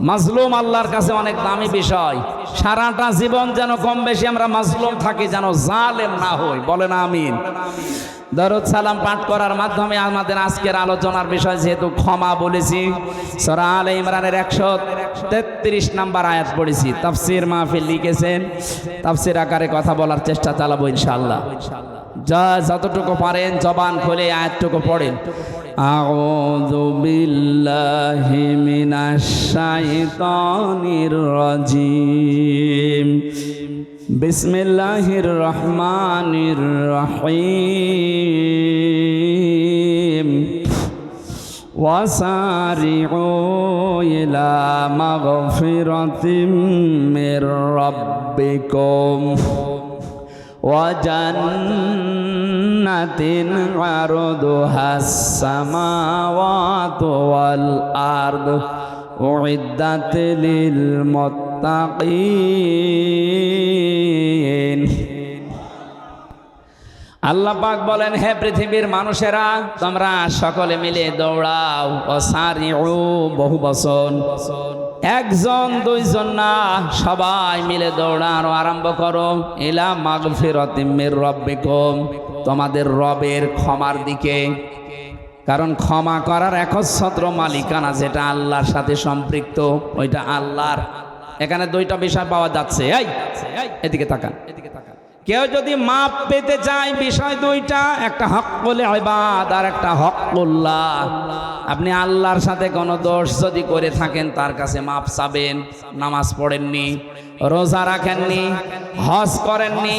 Speaker 1: মাজলুম আল্লাহর কাছে অনেক দামি বিষয়। সারাটা জীবন যেন কম বেশি আমরা মাজলুম থাকি, যেন জালেম না হই। বলেন আমিন। দরুদ সালাম পাঠ করার মাধ্যমে আমাদের আজকের আলোচনার বিষয় যেহেতু ক্ষমা বলেছি, সূরা আলে ইমরানের 133 নম্বর আয়াত পড়েছি। তাফসীর মাহফিল লিখেছেন, তাফসীর আকারে কথা বলার চেষ্টা চালাবো ইনশাআল্লাহ। যতটুকু পারেন জবান খুলে আয়াতটুকু পড়েন। আউযু বিল্লাহি মিনাশ শাইতানির রাজিম। বিসমিল্লাহির রহমানির রহিম। ওয়াসারিউ ইলা মাগফিরাতিম মির রাব্বিকুম ওয়া জান্নাতিন আরদুহাস সামাওয়াতু ওয়াল আরদ উইদ্দাত লিল মুত্তাকিন। আল্লাহ পাক বলেন, হে পৃথিবীর মানুষেরা, তোমরা সকলে মিলে দৌড়াও। ওয়াসারিউ, বহু বচন, একজন দুইজন না, সবাই মিলে দৌড়ানো আরম্ভ করো। ইলা মাগফিরাতিম মির রাব্বিকুম, তোমাদের রবের ক্ষমার দিকে। কারণ ক্ষমা করার একচ্ছত্র মালিকানা যেটা আল্লাহর সাথে সম্পৃক্ত, ওইটা আল্লাহর। এখানে দুইটা বিষয় পাওয়া যাচ্ছে। এদিকে তাকান। কেউ যদি মাপ পেতে চায়, বিষয় দুইটা, একটা হক্কুল ইবাদ আর একটা হক্কুল্লাহ। আপনি আল্লাহর সাথে কোনো দোষ যদি করে থাকেন, তার কাছে মাপ চাবেন। নামাজ পড়েননি, রোজা রাখেননি, হজ করেননি,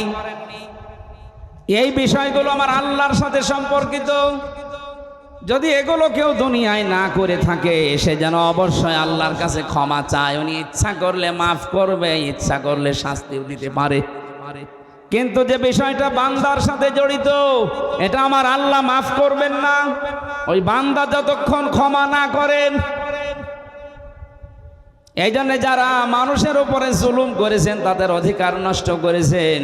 Speaker 1: এই বিষয়গুলো আমার আল্লাহর সাথে সম্পর্কিত। যদি এগুলো কেউ দুনিয়ায় না করে থাকে, সে যেন অবশ্যই আল্লাহর কাছে ক্ষমা চায়। উনি ইচ্ছা করলে মাফ করবে, ইচ্ছা করলে শাস্তিও দিতে পারে। কিন্তু যে বিষয়টা বান্দার সাথে জড়িত, এটা আমার আল্লাহ মাফ করবেন না ওই বান্দা যতক্ষণ ক্ষমা না করেন। এই জন্য যারা মানুষের উপরে জুলুম করেছেন, তাদের অধিকার নষ্ট করেছেন,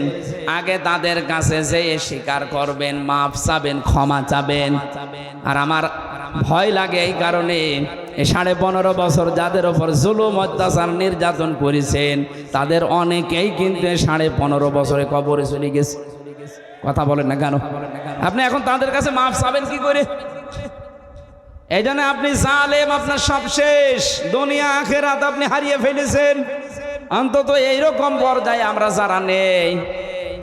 Speaker 1: আগে তাদের কাছে যেয়ে স্বীকার করবেন, মাফ চাবেন, ক্ষমা চাবেন। আর আমার ভয় লাগে এই কারণে, 15.5 বছর যাদের ওপর জুলুম, অত্যাচার, নির্যাতন করেছেন, তাদের অনেকেই কিন্তু 15.5 বছরে কবরে চলে গেছে। কথা বলেন না কেন? আপনি এখন তাদের কাছে মাফ চাবেন কি করে? এই জন্য আপনি জালেম, আপনার সব শেষ, দুনিয়া আখিরাত আপনি হারিয়ে ফেলেছেন। অন্তত এইরকম পর্যায়ে আমরা যারা নেই,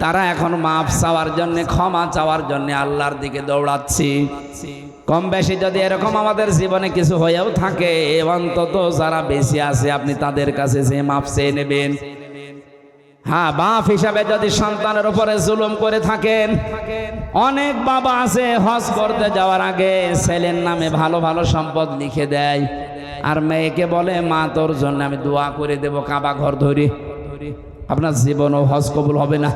Speaker 1: তারা এখন মাফ চাওয়ার জন্য, ক্ষমা চাওয়ার জন্য আল্লাহর দিকে দৌড়াচ্ছি। কম বেশি যদি এরকম আমাদের জীবনে কিছু হয়েও থাকে, অন্তত যারা বেশি আছে আপনি তাদের কাছে যে মাফ চেয়ে নেবেন। হ্যাঁ, বাপ হিসাবে যদি সন্তানের উপরে জুলুম করে থাকেন, অনেক বাবা আছে হজ করতে যাওয়ার আগে ছেলের নামে ভালো ভালো সম্পদ লিখে দেয়, আর মেয়েকে বলে, মা তোর জন্য আমি দোয়া করে দেব কাবা ঘর ধরে। আপনার জীবনও হজ কবুল হবে না,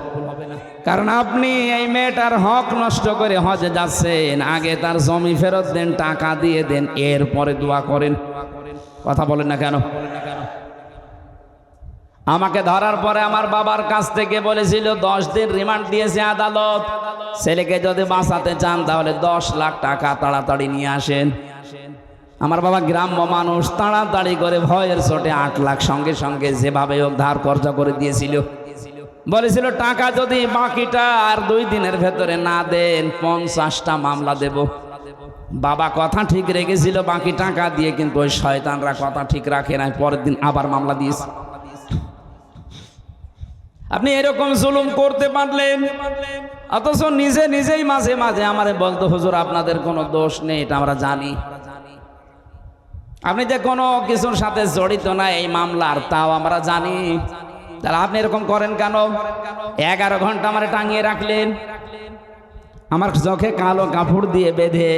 Speaker 1: কারণ আপনি এই মেয়েটার হক নষ্ট করে হজে যাচ্ছেন। আগে তার জমি ফেরত দেন, টাকা দিয়ে দেন, এরপরে দোয়া করেন। কথা বলেন না কেন? আমাকে ধরার পরে আমার বাবার কাছ থেকে বলেছিল 10 দিন রিমান্ড দিয়েছে আদালত, ছেলেকে যদি বাঁচাতে চান তাহলে 10 লাখ টাকা তাড়াতাড়ি নিয়ে আসেন। আমার বাবা গ্রাম্য মানুষ, তাড়াতাড়ি করে ভয়ের চোটে 8 লাখ সঙ্গে সঙ্গে যেভাবে হোক ধার কর্জ করে দিয়েছিল। বলেছিল টাকা যদি বাকিটা আর 2 দিনের ভেতরে না দেন 50টা মামলা দেব। বাবা কথা ঠিক রেখেছিল বাকি টাকা দিয়ে, কিন্তু ওই শয়তানরা কথা ঠিক রাখে নাই, পরের দিন আবার মামলা দিয়েছে। আপনি এরকম জুলুম করতে পারলেন, অথচ নিজেই মাঝে মাঝে আমারে বলতো, হুজুর আপনাদের কোনো দোষ নেই, এটা আমরা জানি, আপনি যে কোনো কিছুর সাথে জড়িত না এই মামলার, তাও আমরা জানি। তাহলে আপনি এরকম করেন কেন? 11 ঘন্টা আমারে টাঙিয়ে রাখলেন, আমার চোখে কালো কাপড় দিয়ে বেঁধে,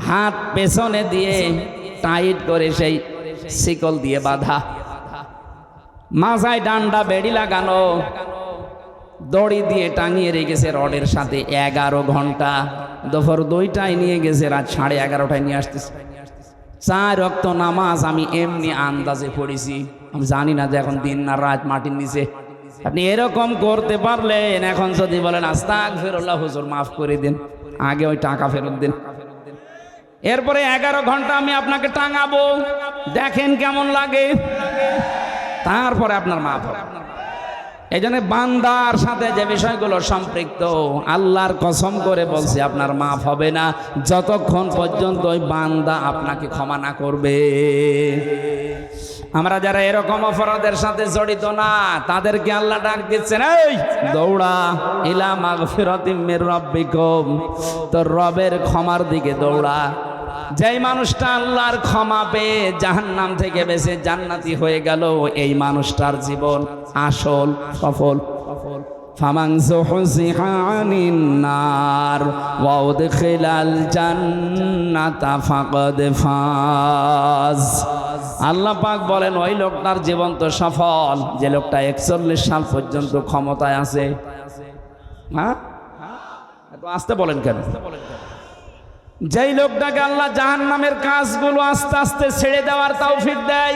Speaker 1: হাত পেছনে দিয়ে টাইট করে সেই শিকল দিয়ে বাঁধা, মাথায় ডান্ডা বেড়ি লাগানো, দড়ি দিয়ে টাঙিয়ে রেখেছে রডের সাথে 11 ঘন্টা। দুপুর 2টায় নিয়ে গেছে, রাত 11:30টায় নিয়ে আসতেছে। 4 ওয়াক্ত নামাজ আমি এমনি আন্দাজে পড়েছি, আমি জানি না যে এখন দিন না রাত মাটির নিচে। আপনি এরকম করতে পারলেন, এখন যদি বলেন আস্তাগফিরুল্লাহ হুজুর মাফ করে দিন, আগে ওই টাকা ফেরত দিন। এরপরে 11 ঘন্টা আমি আপনাকে টাঙাবো, দেখেন কেমন লাগে, তারপরে আপনার মাফ হবে। এই জন্য বান্দার সাথে যে বিষয়গুলো সম্পৃক্ত, আল্লাহর কসম করে বলছি আপনার মাফ হবে না যতক্ষণ পর্যন্ত ওই বান্দা আপনাকে ক্ষমা না করবে। আমরা যারা এরকম অপরাধের সাথে জড়িত না, তাদেরকে আল্লাহ ডাক দিচ্ছেন, এই দৌড়া ইলা মাগফিরাতিম মির রাব্বিকুম, তোর রবের ক্ষমার দিকে দৌড়া। যেই মানুষটা আল্লাহর ক্ষমা পেয়ে জাহান্নাম থেকে বেঁচে জান্নাতি হয়ে গেল, এই মানুষটার জীবন আসল সফল। ফামান যুহজিহা আনিন নার ওয়া উদখিলাল জান্নাতা ফাকাদ ফাজ। আল্লাহ পাক বলেন, ওই লোকটার জীবন তো সফল যে লোকটা 41 সাল পর্যন্ত ক্ষমতায় আছে। হ্যাঁ, এত আস্তে বলেন কেন? যেই লোকটাকে আল্লাহ জাহান্নামের কাজগুলো আস্তে আস্তে ছেড়ে দেওয়ার তৌফিক দেয়,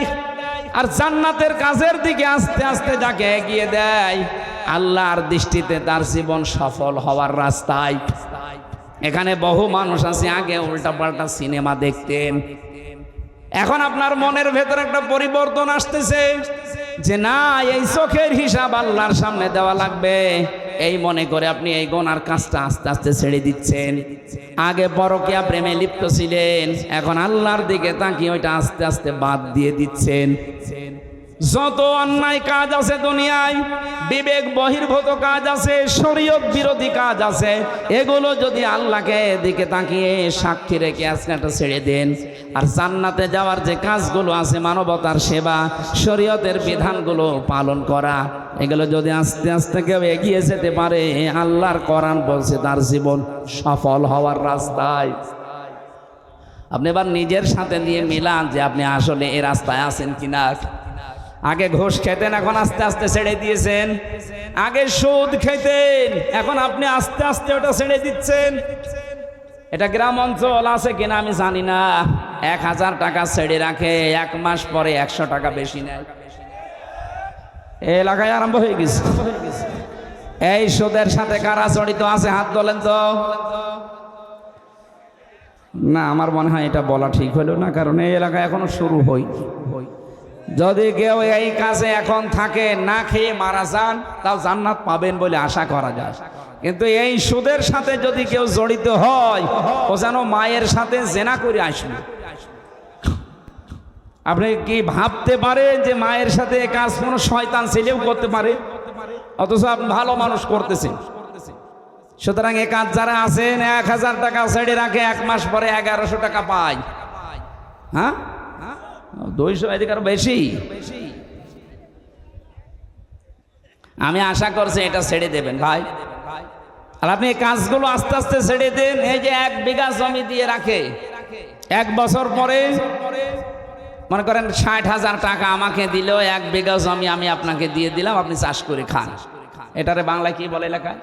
Speaker 1: আর জান্নাতের কাজের দিকে আস্তে আস্তে যাকে এগিয়ে দেয়, আল্লাহর দৃষ্টিতে তার জীবন সফল হওয়ার রাস্তায়। এখানে বহু মানুষ আছে আগে উল্টাপাল্টা সিনেমা দেখতেন, এখন আপনার মনের ভেতর একটা পরিবর্তন আসতেছে যে না, এই চোখের হিসাব আল্লাহর সামনে দেওয়া লাগবে। এই মনে করে আপনি এই গুনার কাজটা আস্তে আস্তে ছেড়ে দিচ্ছেন। আগে পরকীয়া প্রেমে লিপ্ত ছিলেন, এখন আল্লাহর দিকে তাকিয়ে ওইটা আস্তে আস্তে বাদ দিয়ে দিচ্ছেন। যত অন্যায় কাজ আছে দুনিয়ায়, বিবেক বহির্ভূত কাজ আছে, শরীয়ত বিরোধী কাজ আছে, এগুলো যদি আল্লাহকে দিকে তাকিয়ে সাক্ষী রেখে আজকেটা ছেড়ে দেন, আর জান্নাতে যাওয়ার যে কাজগুলো আছে, মানবতার সেবা, শরীয়তের বিধানগুলো পালন করা, এগুলো যদি আস্তে আস্তে কেউ এগিয়ে যেতে পারে, আল্লাহর কোরআন বলছে তার জীবন সফল হওয়ার রাস্তায়। আপনি এবার নিজের সাথে নিয়ে মিলান যে আপনি আসলে এই রাস্তায় আছেন কিনা। আগে ঘুষ খেতেন, এখন আস্তে আস্তে ছেড়ে দিয়েছেন। আগে সুদ খেতেন, এখন আপনি আস্তে আস্তে ওটা ছেড়ে দিচ্ছেন। এটা গ্রাম অঞ্চল আছে কিনা আমি জানি না, 1000 টাকা ছেড়ে রাখে, 1 মাস পরে 100 টাকা বেশি নেয়। এই এলাকায় আরম্ভ হয়ে গেছে। এই সুদের সাথে কারা জড়িত আছে হাত তোলেন তো। না, আমার মনে হয় এটা বলা ঠিক হলো না, কারণ এই এলাকায় এখনো শুরু হয়নি। যদি কেউ এই কাজে এখন থাকে, না খেয়ে মারা যান, তাও জান্নাত পাবেন বলে আশা করা যায়। কিন্তু এই সুদের সাথে যদি কেউ জড়িত হয়, ও যেন মায়ের সাথে জেনা করে আসবে। আপনি কি ভাবতে পারেন যে মায়ের সাথে কাজ কোনো শয়তান ছেলেও করতে পারে? অথচ আপনি ভালো মানুষ করতেছেন। সুতরাং এ কাজ যারা আছেন, 1000 টাকা ছেড়ে রাখে, 1 মাস পরে 1100 টাকা পায়। হ্যাঁ, 200 এদিকে আরো বেশি। আমি আশা করছি এটা ছেড়ে দেবেন ভাই। আর আপনি এই কাজগুলো আস্তে আস্তে ছেড়ে দেন। এই যে 1 বিঘা জমি দিয়ে রাখে, 1 বছর পরে মনে করেন 60,000 টাকা আমাকে দিল, 1 বিঘা জমি আমি আপনাকে দিয়ে দিলাম, আপনি চাষ করে খান। এটারে বাংলায় কি বলে লেখা?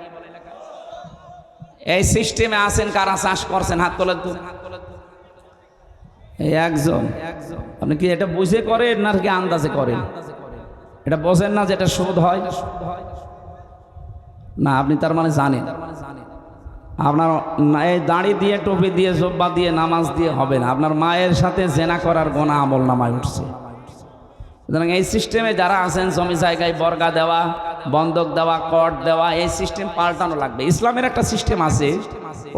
Speaker 1: এই সিস্টেমে আছেন কারা চাষ করছেন হাত তোলেন তো। এই একজন। আপনি কি এটা বুঝে করেন না কি আন্দাজে করেন? এটা বোঝেন না যেটা সুদ হয় না, আপনি তার মানে জানেন। আপনার এই দাড়ি দিয়ে, টুপি দিয়ে, জব্বা দিয়ে, নামাজ দিয়ে হবে না। আপনার মায়ের সাথে জেনা করার গোনা আমল নামায় উঠছে। সুতরাং এই সিস্টেমে যারা আছেন, জমি জায়গায় বর্গা দেওয়া, বন্ধক দেওয়া, কর দেওয়া, এই সিস্টেম পাল্টানো লাগবে। ইসলামের একটা সিস্টেম আছে,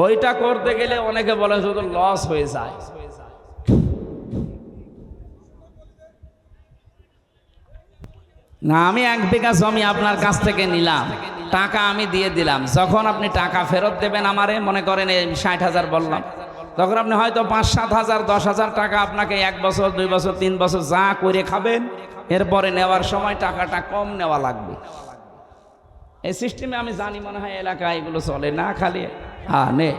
Speaker 1: ওইটা করতে গেলে অনেকে বলে শুধু লস হয়ে যায়। না, আমি 1 বিঘা জমি আপনার কাছ থেকে নিলাম, টাকা আমি দিয়ে দিলাম। যখন আপনি টাকা ফেরত দেবেন আমারে, মনে করেন 60,000 বললাম, তখন আপনি হয়তো 5-7 হাজার 10,000 টাকা আপনাকে 1 বছর 2 বছর 3 বছর যা করে খাবেন, এরপরে নেওয়ার সময় টাকাটা কম নেওয়া লাগবে। এই সিস্টেমে আমি জানি মনে হয় এলাকায় এগুলো চলে না, খালি হ্যাঁ নে।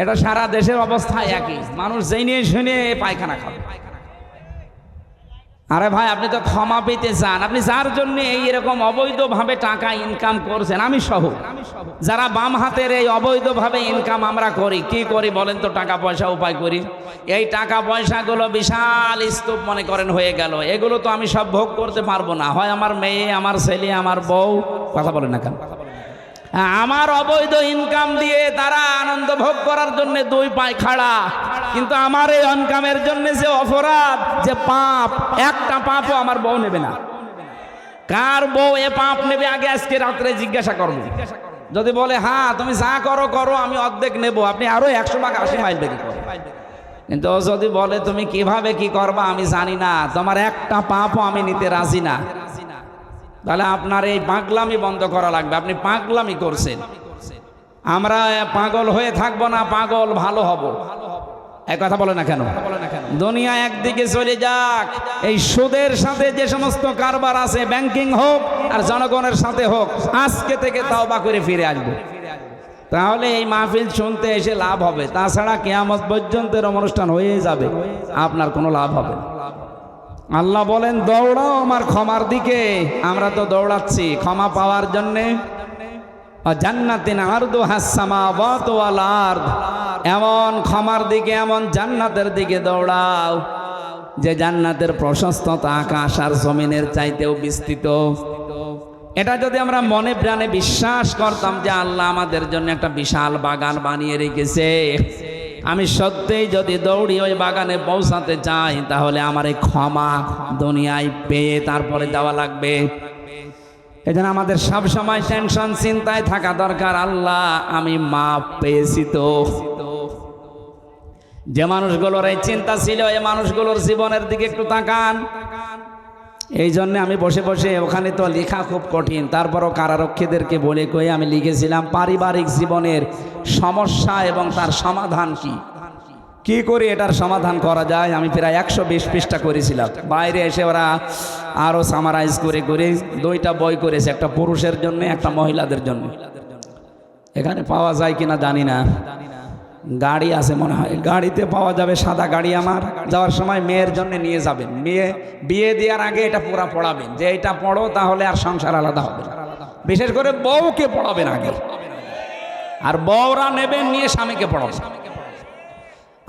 Speaker 1: এটা সারা দেশের অবস্থা একই, মানুষ যেই নিয়ে শুনে পায়খানা খাবে। আরে ভাই, আপনি তো ক্ষমা পেতে চান। আপনি যার জন্য এই এরকম অবৈধভাবে টাকা ইনকাম করছেন, আমি সহ যারা বাম হাতের এই অবৈধভাবে ইনকাম আমরা করি, কি করি বলেন তো? টাকা পয়সা উপায় করি। এই টাকা পয়সাগুলো বিশাল স্তূপ মনে করেন হয়ে গেল, এগুলো তো আমি সব ভোগ করতে পারবো না। হয় আমার মেয়ে, আমার ছেলে, আমার বউ, কথা বলেন না কেন? আমার অবৈধ ইনকাম দিয়ে তারা আনন্দ ভোগ করার জন্য 2 পায়ে খাড়া, কিন্তু আমার এই ইনকামের জন্য যে অপরাধ, যে পাপ, একটা পাপও আমার বউ নেবে না। কার বউ এ পাপ নেবে আগে আজকে রাত্রে জিজ্ঞাসা করবো। যদি বলে হ্যাঁ তুমি যা করো করো, আমি অর্ধেক নেব, আপনি আরো 100 ভাগ 80 মাইল বেশি করো। কিন্তু ও যদি বলে তুমি কিভাবে কি করবা আমি জানি না, তোমার একটা পাপও আমি নিতে রাজি না, তাহলে আপনার এই পাগলামি বন্ধ করা লাগবে। আপনি পাগলামি করছেন। আমরা পাগল হয়ে থাকবো না, পাগল ভালো হব। এই কথা বলে না কেন? দুনিয়া একদিকে চলে যাক, এই সুদের সাথে যে সমস্ত কারবার আছে, ব্যাংকিং হোক আর জনগণের সাথে হোক, আজকে থেকে তাওবা করে ফিরে আসবো। তাহলে এই মাহফিল শুনতে এসে লাভ হবে, তাছাড়া কিয়ামত পর্যন্তের অনুষ্ঠান হয়ে যাবে, আপনার কোনো লাভ হবে না। আল্লাহ বলেন দৌড়াও আমার ক্ষমার দিকে। আমরা তো দৌড়াচ্ছি ক্ষমা পাওয়ার জন্যে। জান্নাতিন আরদুহাস সামাওয়াতু ওয়াল আরদ, এমন ক্ষমার দিকে, এমন জান্নাতের দিকে দৌড়াও যে জান্নাতের প্রশস্ততা আকাশ আর জমিনের চাইতেও বিস্তৃত। এটা যদি আমরা মনে প্রাণে বিশ্বাস করতাম যে আল্লাহ আমাদের জন্য একটা বিশাল বাগান বানিয়ে রেখেছে, আমি সত্যিই যদি দৌড়ি ওই বাগানে পৌঁছাতে চাই, তাহলে আমার এই ক্ষমা দুনিয়ায় পেয়ে তারপরে যাওয়া লাগবে। এই জন্য আমাদের সব সময় টেনশন চিন্তায় থাকা দরকার, আল্লাহ আমি মাপ পেয়েছি তো। যে মানুষগুলোর এই চিন্তা ছিল, এই মানুষগুলোর জীবনের দিকে একটু তাকান। এই জন্য আমি বসে বসে, ওখানে তো লেখা খুব কঠিন, তারপরও কারারক্ষীদেরকে বলে কয়ে আমি লিখেছিলাম পারিবারিক জীবনের সমস্যা এবং তার সমাধান কি করে এটার সমাধান করা যায়। আমি প্রায় 120 পৃষ্ঠা করেছিলাম। বাইরে এসে ওরা আরও সামারাইজ করে করে 2টা বই করেছে, একটা পুরুষের জন্য, একটা মহিলাদের জন্য। এখানে পাওয়া যায় কিনা জানি না, গাড়ি আছে মনে হয়, গাড়িতে পাওয়া যাবে। সাদা গাড়ি আমার যাওয়ার সময় মেয়ের জন্য নিয়ে যাবেন। মেয়ে বিয়ে দেওয়ার আগে এটা পুরা পড়াবেন যে এটা পড়ো, তাহলে আর সংসার আলাদা হবে। বিশেষ করে বউকে পড়াবেন আগে, আর বউরা নেবেন নিয়ে স্বামীকে পড়াবেন।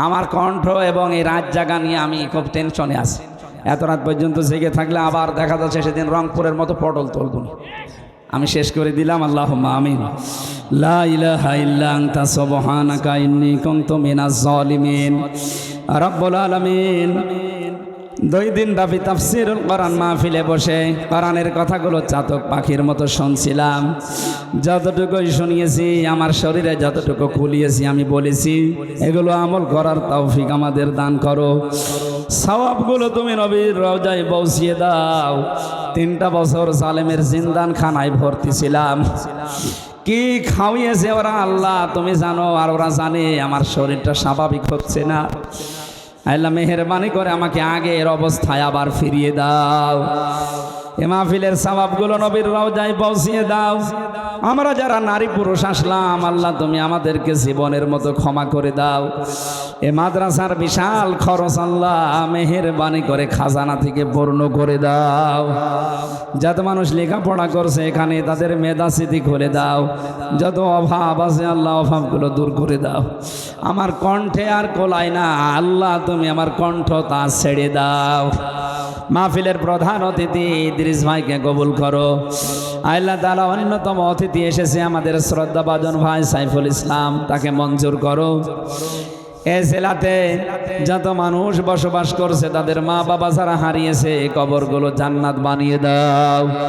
Speaker 1: আমার কণ্ঠ এবং এই রাত জাগা নিয়ে আমি খুব টেনশনে আছি। এত রাত পর্যন্ত জেগে থাকলে আবার দেখা যাচ্ছে সেদিন রংপুরের মতো পটল তুলবুন। আমি শেষ করে দিলাম, আল্লাহুম্মা আমিন। লা ইলাহা ইল্লা আনতা সুবহানাকা ইন্নী কুনতু মিনাজ জালিমিন। রব্বুল আলামিন 2 দিন ব্যাপী তাফসীরুল কোরআন মাহফিলে বসে কোরআনের কথাগুলো চাতক পাখির মতো শুনছিলাম। যতটুকুই শুনিয়েছি, আমার শরীরে যতটুকু কুলিয়েছি আমি বলেছি, এগুলো আমল করার তৌফিক আমাদের দান করো। সওয়াবগুলো তুমি নবীর রওজায় পৌঁছিয়ে দাও। 3টা বছর জালেমের জিন্দান খানায় ভর্তি ছিলাম। কি খাওয়িয়েছে ওরা আল্লাহ তুমি জানো, আর ওরা জানে আমার শরীরটা স্বাভাবিক হচ্ছে না। আল্লাহ মেহেরবানি করে আমাকে আগের অবস্থায় আবার ফিরিয়ে দাও। এ মাহফিলের সওয়াবগুলো নবীর রওজায় পৌঁছিয়ে দাও। আমরা যারা নারী পুরুষ আসলাম, আল্লাহ তুমি আমাদেরকে জীবনের মতো ক্ষমা করে দাও। এ মাদ্রাসার বিশাল খরচ আল্লাহ মেহেরবানি করে খাজানা থেকে পূর্ণ করে দাও। যত মানুষ লেখাপড়া করছে এখানে, তাদের মেধাস্মৃতি খুলে দাও। যত অভাব আছে আল্লাহ অভাবগুলো দূর করে দাও। আমার কণ্ঠে আর কোলায় না আল্লাহ, তুমি আমার কণ্ঠ তা ছেড়ে দাও। মাহফিলের প্রধান অতিথি ইদ্রিস ভাইকে কবুল করো। আল্লাহ তাআলা অন্যতম অতিথি এসেছে আমাদের শ্রদ্ধাভাজন ভাই সাইফুল ইসলাম, তাকে মঞ্জুর করো। এই জেলাতে যত মানুষ বসবাস করছে, তাদের মা বাবা যারা হারিয়েছে, কবরগুলো জান্নাত বানিয়ে দাও।